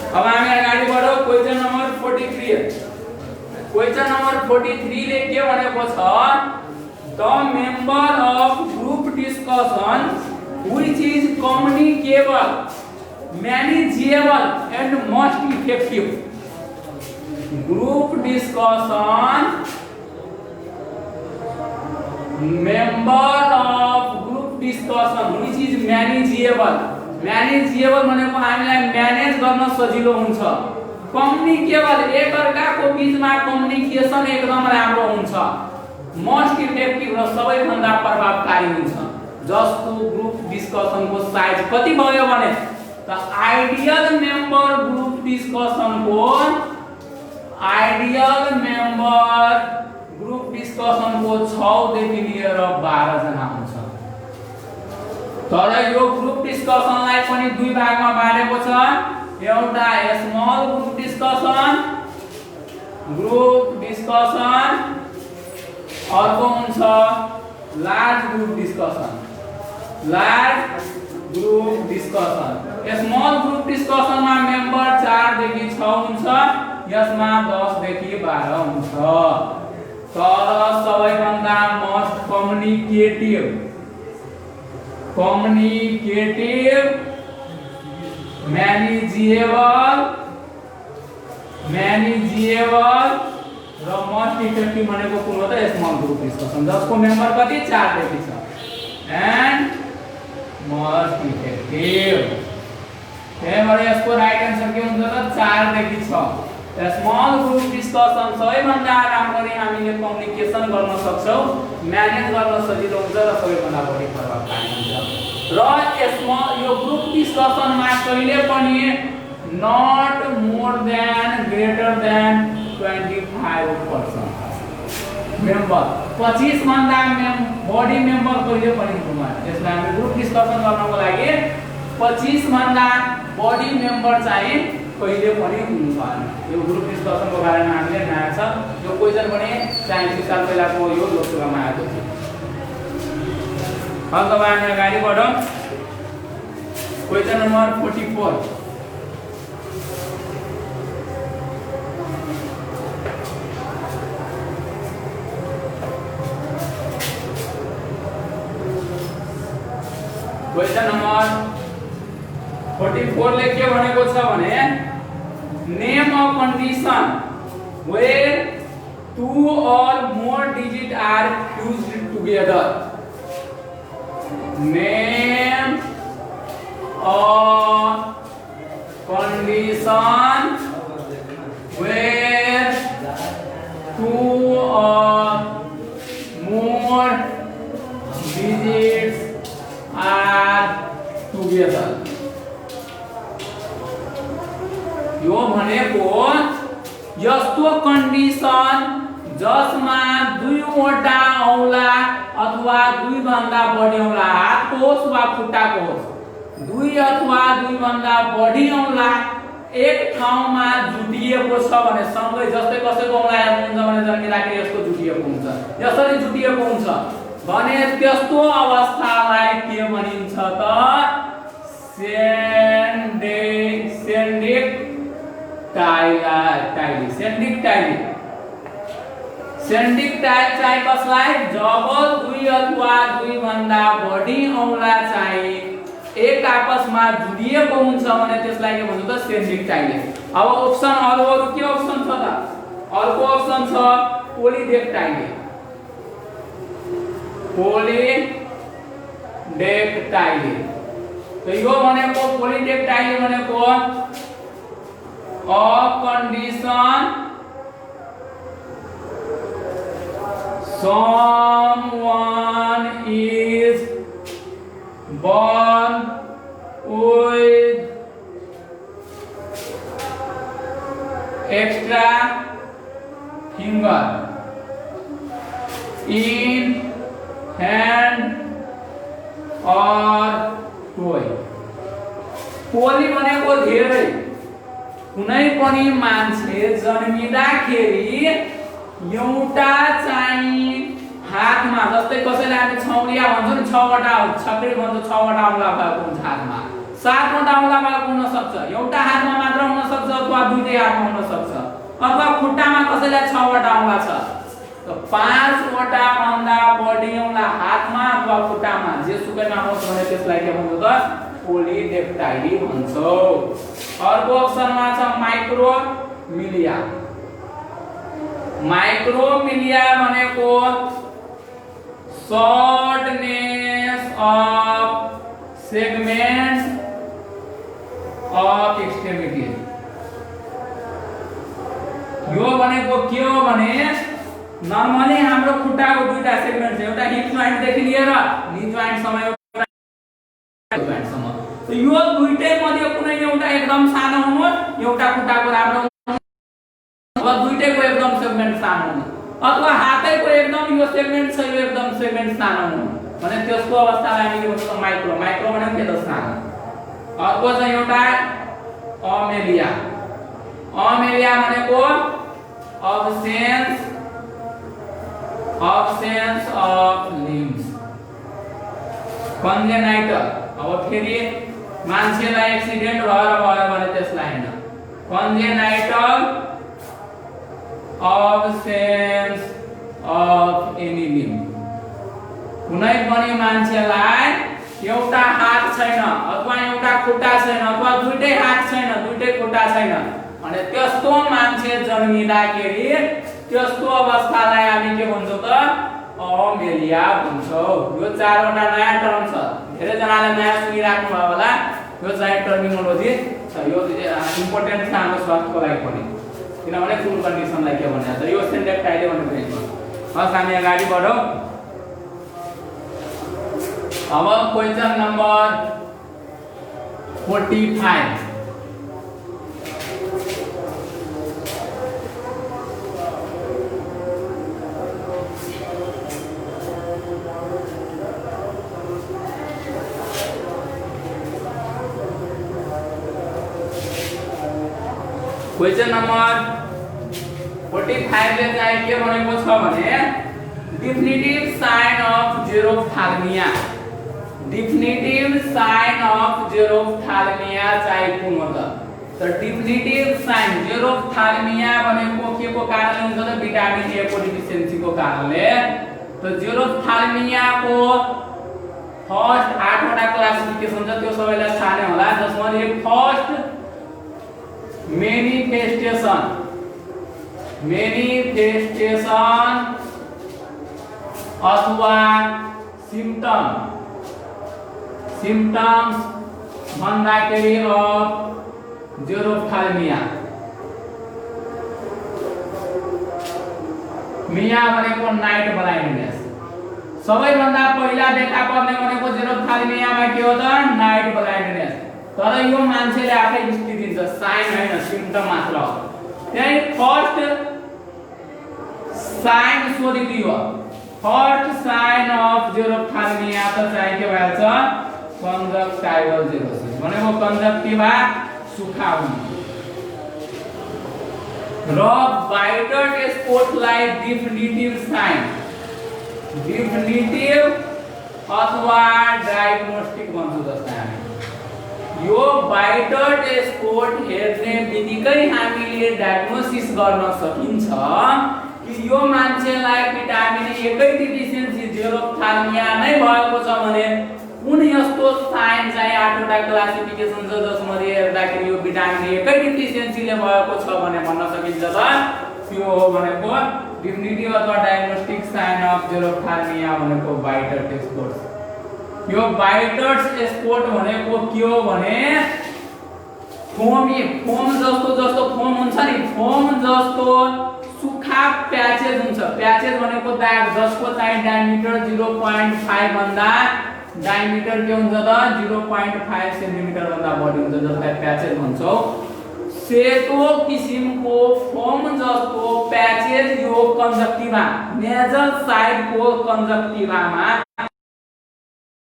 अब हामी अगाडि बढौँ। क्वेशन नम्बर 43 क्वेशन नम्बर 43 ले के भनेको छ the member of group discussion which is communicable, manageable and most effective. Group discussion, member of group discussion which is manageable. Manageable भनेको हामीलाई म्यानेज गर्न सजिलो हुन्छ। कम्युनिकेबल एकअर्काको बीचमा कम्युनिकेसन एकदम राम्रो हुन्छ। मोस्ट इफेक्टिभ र सबैभन्दा प्रभावकारी हुन्छ। जस्तो ग्रुप डिस्कसनको साइज कति भयो भने त आइडियल मेम्बर ग्रुप डिस्कसनको ग्रुप डिस्कसनको 6 देखि लिएर 12 जना हुन्छ। तर यो ग्रुप डिस्कसनलाई पनि दुई भागमा बाँडेको छ। एउटा स्मल ग्रुप डिस्कसन, अर्को हुन्छ large group discussion. Small group डिस्कसनमा मेम्बर 4 देखि 6 हुन्छ, यसमा 10 देखि 12 हुन्छ। तर सबैभन्दा मोस्ट कम्युनिकेटिभ, म्यानेजेबल र मोस्ट इफेक्टिभ भनेको कुन हो त स्मल ग्रुप डिस्कसन, जसको मेम्बर कति 4 देखि छ एन्ड मोस्ट इफेक्टिभ। त्यही भएर यसको राइट आन्सर के हुन्छ त 4 देखि 6। स्मल ग्रुप डिस्कसन सबैभन्दा राम्ररी हामीले कम्युनिकेसन गर्न सक्छौं, म्यानेज गर्न सजिलो हुन्छ र सबैभन्दा बढी प्रभावकारी हुन्छ। र यो ग्रुप डिस्कसनमा कहिले पनि not more than greater than 25% member 25 भन्दा बढी मेम्बर कहिले पनि हुँदैन। त्यसलाई हामी ग्रुप डिस्कसन गर्नको लागि 25 भन्दा बढी मेम्बर चाहिँ कहिले पनि हुनु भएन। यो ग्रुप डिस्कसनको बारेमा हामीले नयाँ छ, यो क्वेशन पनि 40 साल पहिलाको यो लोकसभामा आएको थियो। अब हामी अगाडि बढौँ। Question number 44। क्वेशन नंबर 44 ले के भनेको छ भने name a condition where 2 or more digit are fused together। Name a condition where 2 or more digits are together। यो भनेको यस्तो कन्डिसन जसमा दुईवटा औंला अथवा दुई भन्दा बढी औंला, हातको होस् वा खुट्टाको होस्, दुई अथवा दुई भन्दा बढी औंला एक ठाउँमा जुटिएको छ भने सँगै, जस्तै कसैको औंला हुन्छ भने जन्मिँदाखेरि यसको जुटिएको हुन्छ, यसरी जुटिएको हुन्छ भने त्यस्तो अवस्थालाई के भनिन्छ त सेन्डिक टाइल चाहिँ कसलाई, जब दुई अथवा दुई भन्दा बढी औंला चाहिँ एक आपसमा जुडिएको हुन्छ भने त्यसलाई के भन्छ त सेन्डिक टाइल। अब अप्सन अरु के अप्सन छ त? अर्को अप्सन छ पोलिडेक्टाइल। तो यो भनेको पोलिडेक्टाइल भनेको a condition someone is born with extra finger in hand or toy। पोली भनेको धेरै, कुनै पनि मान्छे जन्मिँदाखेरि एउटा चाहिँ हातमा, जस्तै कसैलाई हामी छौलिया भन्छौं नि, 6 वटा छक्री भन्छौं, 6 वटा औंला भएको हुन्छ हातमा, 7 वटा औंला भएको हुन सक्छ, एउटा हातमा मात्र हुन सक्छ अथवा दुईटै हातमा हुन सक्छ, अथवा खुट्टामा कसैलाई 6 वटा औंला छ। तो 5 वटा भन्दा बढी एउटा हातमा अथवा खुट्टामा जेसुकैमा होस् भने त्यसलाई के भन्छ त पोलिडेक्टाइली भन्छौ। अर्को अप्सनमा छ माइक्रोमिलिया। माइक्रोमिलिया भनेको shortness of segments of extremities. यो भनेको के हो भने नर्मली हाम्रो खुट्टाको दुईटा सेगमेन्ट छ, एउटा हिप जोइन्ट देखि लिएर नी जोइन्ट सम्म एउटा जोइन्ट सम्म। तो यो दुईटै मध्ये कुनै एउटा एकदम सानो हुनु, एउटा खुट्टाको राम्रो अथवा दुईटैको एकदम सेगमेन्ट सानो हुनु, अथवा हातैको एकदम यो सेगमेन्ट छ यो एकदम सेगमेन्ट सानो हुनु भने त्यसको अवस्थालाई हामी के भन्छौँ माइक्रो। माइक्रो भनेको के त सानो। अर्को चाहिँ एउटा अमेलिया। अमेलिया भनेको absence of limbs। कन्जेनाइटल, अब फेरि मान्छेलाई एक्सिडेन्ट भयो भने त्यसलाई हैन, कन्जेनाइटल absence of any limb। कुनै पनि मान्छेलाई एउटा हात छैन अथवा एउटा खुट्टा छैन अथवा दुईटै हात छैन दुईटै खुट्टा छैन अनि त्यस्तो मान्छे जन्मिँदाखेरि त्यस्तो अवस्थालाई हामी के भन्छौँ त अमेलिया भन्छौँ। यो चारवटा नयाँ टर्म छ, धेरै जनाले नयाँ सुनिराख्नु भयो होला। यो चाहिँ टर्मिनोलोजी छ, यो इम्पोर्टेन्ट छ हाम्रो स्वास्थ्यको लागि पनि, किनभने फुल कन्डिसनलाई के भन्छ यो सेन्डेक्टाइले भनेको। हस् हामी अगाडि बढौँ। अब क्वेश्चन नम्बर 45। क्वेश्चन नम्बर 45 ले चाहिँ के भनेको छ भने डिफिनिटिभ साइन अफ जेरोफ्थाल्मिया। डिफिनिटिभ साइन अफ जेरोफ्थाल्मिया चाहिँ कुन हो त? त डिफिनिटिभ साइन जेरोफ्थाल्मिया भनेको के को कारणले हुन्छ त भिटामिन ए को डिफिसिएन्सी को कारणले। त जेरोफ्थाल्मिया को फर्स्ट 8 वटा क्लासिफिकेसन छ, त्यो सबैलाई थाहा नै होला। जसमध्ये फर्स्ट मैनिफेस्टेशन अथवा सिम्पटम्स भन्दाखेरि अफ जेरोफ्थाल्मिया। मिया भनेको नाइट ब्लाइन्डनेस। सबैभन्दा पहिला देखा पर्ने भनेको जेरोफ्थाल्मियामा के हो त नाइट ब्लाइन्डनेस। तर यो मान्छेले आफै दृष्टि दिन्छ, साइन हैन सिम्पटम मात्र हो। त्यही फर्स्ट साइन सोधिदियो। फर्स्ट साइन अफ जेरोफ्थाल्मिया त चाहिँ के भएछ कन्जक्टिभल जेरोसिस भनेको कन्जक्टिभा सुखा हुनु र वाइटर स्पॉटलाई डिफिनिटिभ साइन डिफिनिटिभ अथवा डायग्नोस्टिक भन्छौँ। जस्तै हामी यो वाइटर स्पॉट हेर्ने बित्तिकै हामीले डायग्नोसिस गर्न सकिन्छ कि यो मान्छेलाई भिटामिन ए कै डिफिसिएन्सी जेरोफ्थाल्मिया नै भएको छ भने कुन यस्तो साइन चाहिँ 8 वटा क्लासिफिकेसन छ जसमध्ये हेर्दाखेरि यो भिटामिन ए कै डिफिसिएन्सीले भएको छ भने भन्न सकिन्छ त त्यो हो भनेको डिफिनिटिभ अथवा डायग्नोस्टिक साइन अफ जेरोफ्थाल्मिया भनेको वाइटर स्पॉट। यो वाइटर स्पॉट भनेको के हो भने फोम जस्तो फोम हुन्छ नि, फोम जस्तो सुखा प्याचेज हुन्छ। प्याचेज भनेको दाग जसको चाहिँ डायमिटर 0.5 भन्दा डायमिटर के हुन्छ त 0.5 सेन्टिमिटर भन्दा बढी हुन्छ, जसलाई प्याचेज भन्छौ। सेतो किसिमको फोम जस्तो प्याचेज यो कन्जक्टिभा नेजल साइडको कन्जक्टिभामा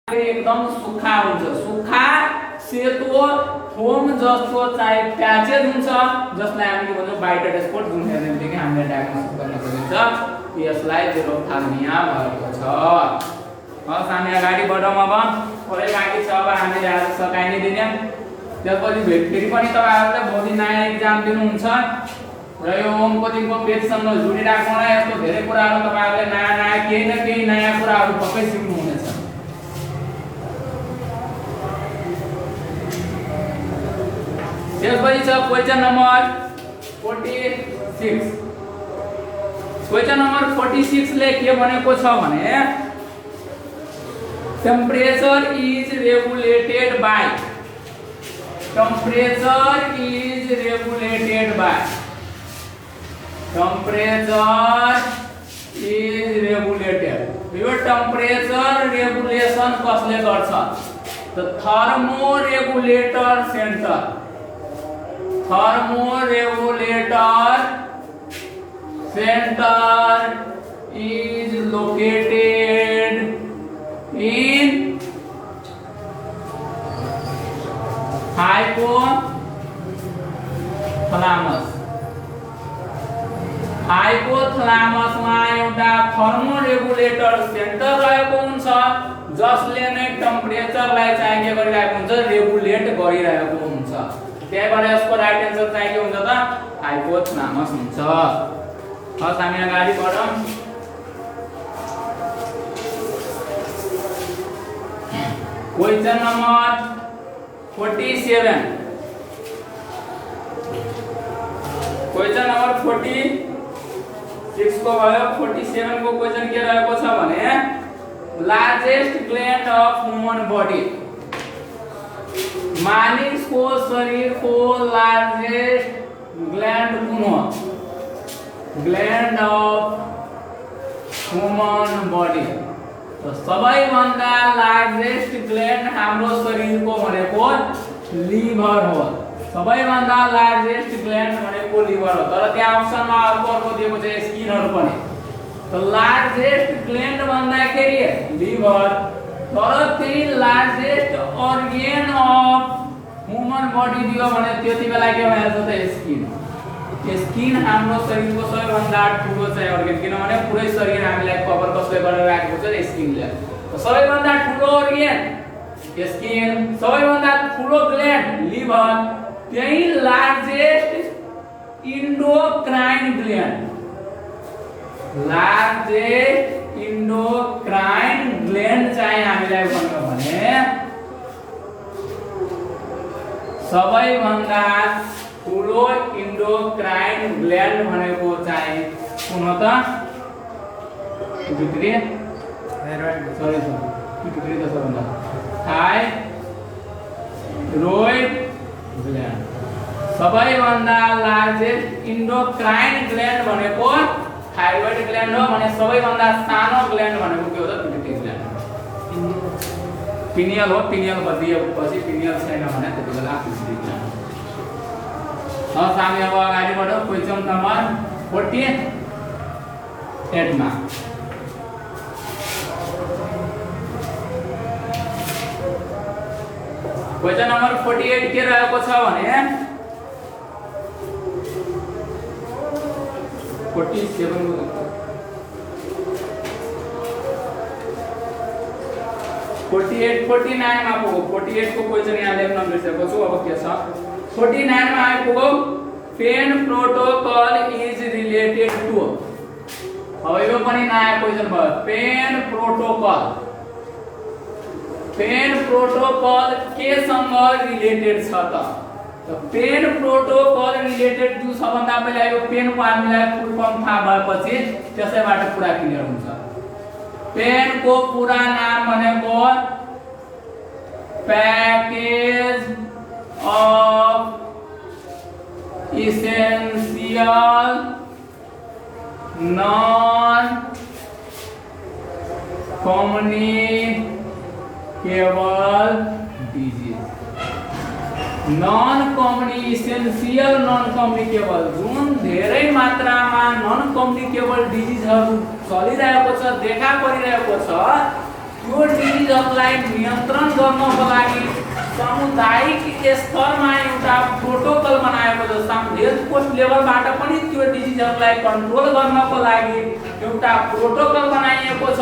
एकदम सुखा हुन्छ। सुखा सेतो फोम जस्तो चाहिँ प्याचेज हुन्छ जसलाई हामी के भन्छौँ वाइटर स्पॉट। जुन हेर्ने बित्तिकै हामीले डायग्नोसिस गर्न सकिन्छ यसलाई जेरोफ्थाल्मिया भएको छ। हस् हामी अगाडि बढौँ। अब थोरै बाँकी छ, अब हामीले आज सकाइ नै दिने। त्यसपछि फेरि पनि तपाईहरुले भोलि नयाँ एक्जाम दिनुहुन्छ र यो होमकोचिङको पेजसँग जोडिराख्नु होला। यस्तो धेरै कुराहरू तपाईहरुले नयाँ केही न केही नयाँ कुराहरू पक्कै सिक्नुहुनेछ। त्यसपछि छ क्वेशन नम्बर 46। क्वेशन नम्बर 46 ले के भनेको छ भने temperature is regulated by temperature is regulated by temperature is regulated. यो टेम्परेचर रेगुलेसन कसले गर्छ त thermo regulator centre is located in hypothalamus मा एउटा थर्मोरेगुलेटर सेन्टर रहेको हुन्छ जसले नै टेम्परेचरलाई चाहिँ के गरिरहेको हुन्छ रेगुलेट गरिरहेको हुन्छ। त्यही भएर यसको राइट आन्सर चाहिँ के हुन्छ त हाइपोथलामस हुन्छ। हस् हामी अगाडि बढौं। Question number 47। क्वेशन नम्बर 46 को भयो। 47 को क्वेशन के रहेको छ भने largest gland of human body मानिसको शरीरको लार्जेस्ट ग्लैंड कुन हो? ग्लैंड अफ ह्यूमन बॉडी तो सबैभन्दा लार्जेस्ट ग्लैंड हाम्रो शरीरको भनेको लिभर हो। सबैभन्दा लार्जेस्ट ग्लैंड भनेको लिभर हो। तर त्यहाँ अप्सनमा अर्को दिएको छ स्किनहरु पनि। तो लार्जेस्ट ग्लैंड भन्दाखेरि लिभर, तर त्यही largest organ of human body दियो भने त्यति बेला के भइहाल्छ त स्किन। स्किन हाम्रो शरीरको सबैभन्दा ठूलो चाहिँ organ, किनभने पुरै शरीर हामीलाई कभर कसले गरेर राखेको छ स्किनले। तो सबैभन्दा ठूलो organ स्किन, सबैभन्दा ठूलो ग्लैंड लिभर, त्यही largest endocrine gland, largest endocrine gland चाहिँ हामीलाई भन्नु भने सबैभन्दा ठूलो endocrine ग्लैंड भनेको चाहिँ कुन हो त? पिट्युटरी, सरी पिट्युटरी त सबभन्दा थाइरोइड ग्लैंड। सबैभन्दा लार्जेस्ट endocrine ग्लैंड भनेको थाइरोइड ग्लैंड हो भने सबैभन्दा सानो ग्लैंड भनेको के हो त? Pituitary gland. पिनियल हो, पिनियल बदिएपछि पिनियल छैन भने त्यतिबेला पिट्युटरी ग्लैंड। हामी अब अगाडि बढौं। क्वेशन नम्बर 48 मा क्वेशन नम्बर 48 के रहेको छ भने 47 48 49 मा पुग्यो। 48 को क्वेशन यहाँ लेख्न बिर्सेको छु। अब के छ 49 मा आइपुग्यो। PEN protocol is related to. अब यो पनि नयाँ क्वेशन भयो। पेन प्रोटोकल केसँग रिलेटेड छ त? पेन प्रोटोकल रिलेटेड टु छ भन्दा पहिला यो पेन को हामीलाई फुल फर्म थाहा भएपछि त्यसैबाट पुरा क्लियर हुन्छ। पेन को पूरा नाम भनेको package of essential non-communicable disease। essential non-communicable जुन धेरै मात्रामा नन कम्युनिकेबल डिजिजहरु चलिरहेको छ, देखा परिरहेको छ, त्यो डिजिजहरुलाई नियन्त्रण गर्नको लागि सामुदायिक स्तरमा एउटा प्रोटोकल बनाएको छ। हेल्थ पोस्ट लेभलबाट पनि त्यो डिजिजहरुलाई कन्ट्रोल गर्नको लागि एउटा प्रोटोकल बनाइएको छ।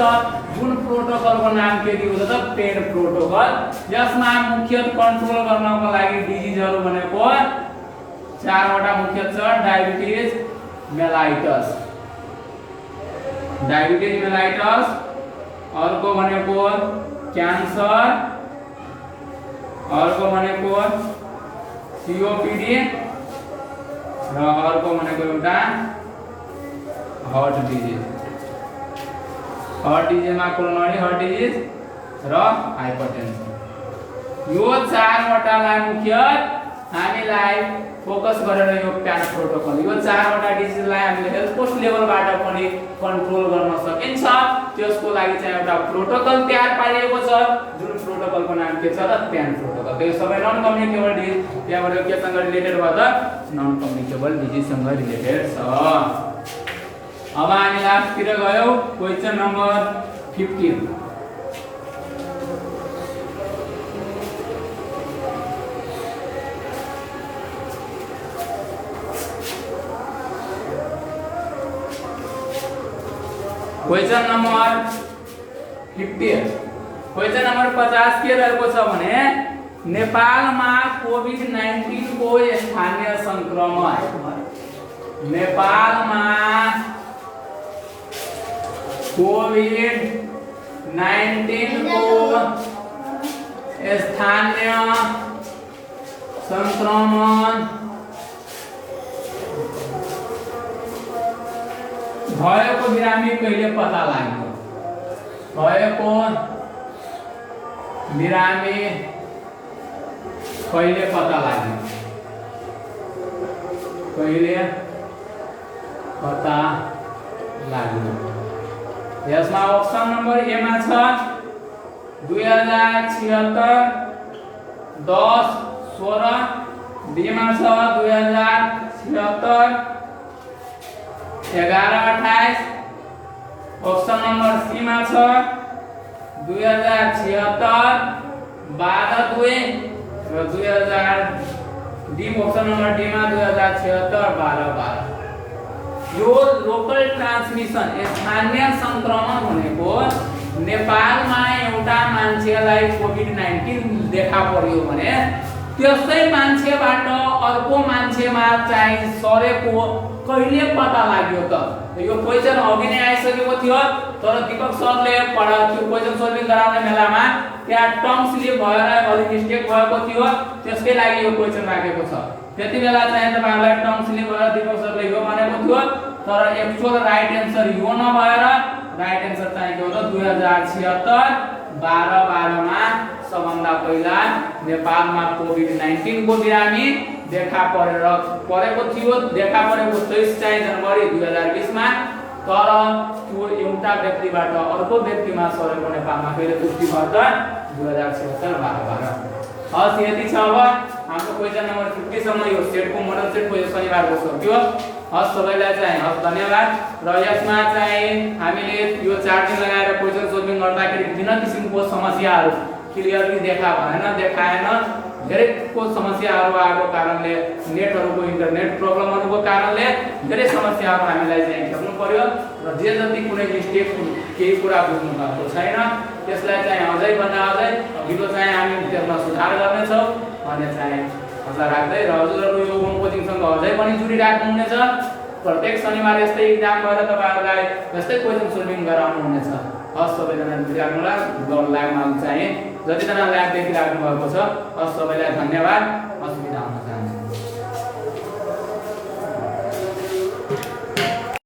जुन प्रोटोकलको नाम के दिएको छ त? PEN protocol. यसमा मुख्य कन्ट्रोल गर्नको लागि डिजिजहरु भनेको 4 वटा मुख्य छ। डायबिटिज, मेलाइटस, डायबिटीज मेलाइटस, अर्को भनेको क्यान्सर, अर्को भनेको सीओपीडी र अर्को भनेको एउटा हार्ट डिजिज। हार्ट डिजिजमा कोरोनरी हार्ट डिजिज र हाइपरटेन्सन। यो चारवटालाई मुख्य हामीलाई फोकस गरेर यो प्यान प्रोटोकल, यो चारवटा डिजिजलाई हामीले हेल्थ पोस्ट लेभलबाट पनि कन्ट्रोल गर्न सकिन्छ। त्यसको लागि चाहिँ एउटा प्रोटोकल तयार पारिएको छ, जुन प्रोटोकलको नाम के छ र प्यान प्रोटोकल। त्यो सबै नन कम्युनिकेबल डिजिज, त्यहाँबाट केसँग रिलेटेड भयो त नन कम्युनिकेबल डिजिजसँग रिलेटेड छ। अब हामी लास्टतिर गयौ question number 15। Question number 50, question number 50 के रहेको छ भने नेपालमा कोभिड-19 को स्थानीय संक्रमण, नेपालमा कोभिड-19 को स्थानीय संक्रमण भएको बिरामी कहिले पता लाग्यो? भएको बिरामी कहिले पता लाग्यो? कहिले पता लाग्यो? यसमा अप्सन नम्बर ए मा छ 2076 10 16, बी मा छ 2076 11 28, ऑप्शन नंबर सी मा छ 2076 12 2 र 2000 डी, ऑप्शन नंबर डी मा 2076 12 12। यो लोकल ट्रान्समिसन स्थानीय संक्रमण भनेको नेपालमा एउटा मान्छेलाई कोभिड-19 देखा पर्यो भने त्यसै मान्छेबाट अर्को मान्छेमा चाहिँ सरेको कहिले पता लाग्यो त? यो क्वेशन अघि नै आइसकेको थियो, तर दीपक सरले त्यो क्वेशन सल्भिङ गराउने बेलामा त्यहाँ टर्म स्लिप भएर अलि मिस्टेक भएको थियो, त्यसकै लागि यो क्वेशन राखेको छ। त्यति बेला चाहिँ तपाईहरुलाई टर्म स्लिप भएर दीपक सरले यो भनेको थियो, तर एक्चुअल राइट आन्सर यो नभएर राइट आन्सर चाहिँ के हो त 2076 12 12 मा सबभन्दा पहिला नेपालमा कोभिड-19 को बिरामी देखा परेको थियो। देखा परेको 23 जनवरी 2020 मा, तर त्यो एउटा व्यक्तिबाट अर्को व्यक्तिमा सरेको नेपालमा कहिले पुष्टि भयो त 2076 12 12। हस्, यति छ। अब हाम्रो क्वेशन नम्बर 50 सम्म यो सेटको मोडल सेटको यो शनिबारको सक्यो। हस्, सबैलाई चाहिँ हस् धन्यवाद। र यसमा चाहिँ हामीले यो 4 दिन लगाएर क्वेशन सल्भिङ गर्दाखेरि विभिन्न किसिमको समस्याहरू क्लियरली देखाएन। धेरैको समस्याहरू आएको कारणले, नेटहरुको इन्टरनेट प्रब्लमहरुको कारणले धेरै समस्याहरू हामीलाई चाहिँ खेल्नु पर्यो र जे जति कुनै मिस्टेक केही कुरा बुझ्नु भएको छैन त्यसलाई चाहिँ अझै भन्दा अझै अघिल्लो चाहिँ हामी त्यसमा सुधार गर्नेछौँ भन्ने चाहिँ आशा राख्दै र हजुरहरु यो होम कोचिङसँग अझै पनि जोडिराख्नु हुनेछ। प्रत्येक शनिबार यस्तै इक्जाम भएर तपाईहरुलाई यस्तै क्वेशन सल्भिङ गराउनु हुनेछ। हस्, सबैजना जोडिराख्नुला। लाइभमा चाहिँ जतिजना लाइभ देखिराख्नु भएको छ, हस् सबैलाई धन्यवाद। हस्।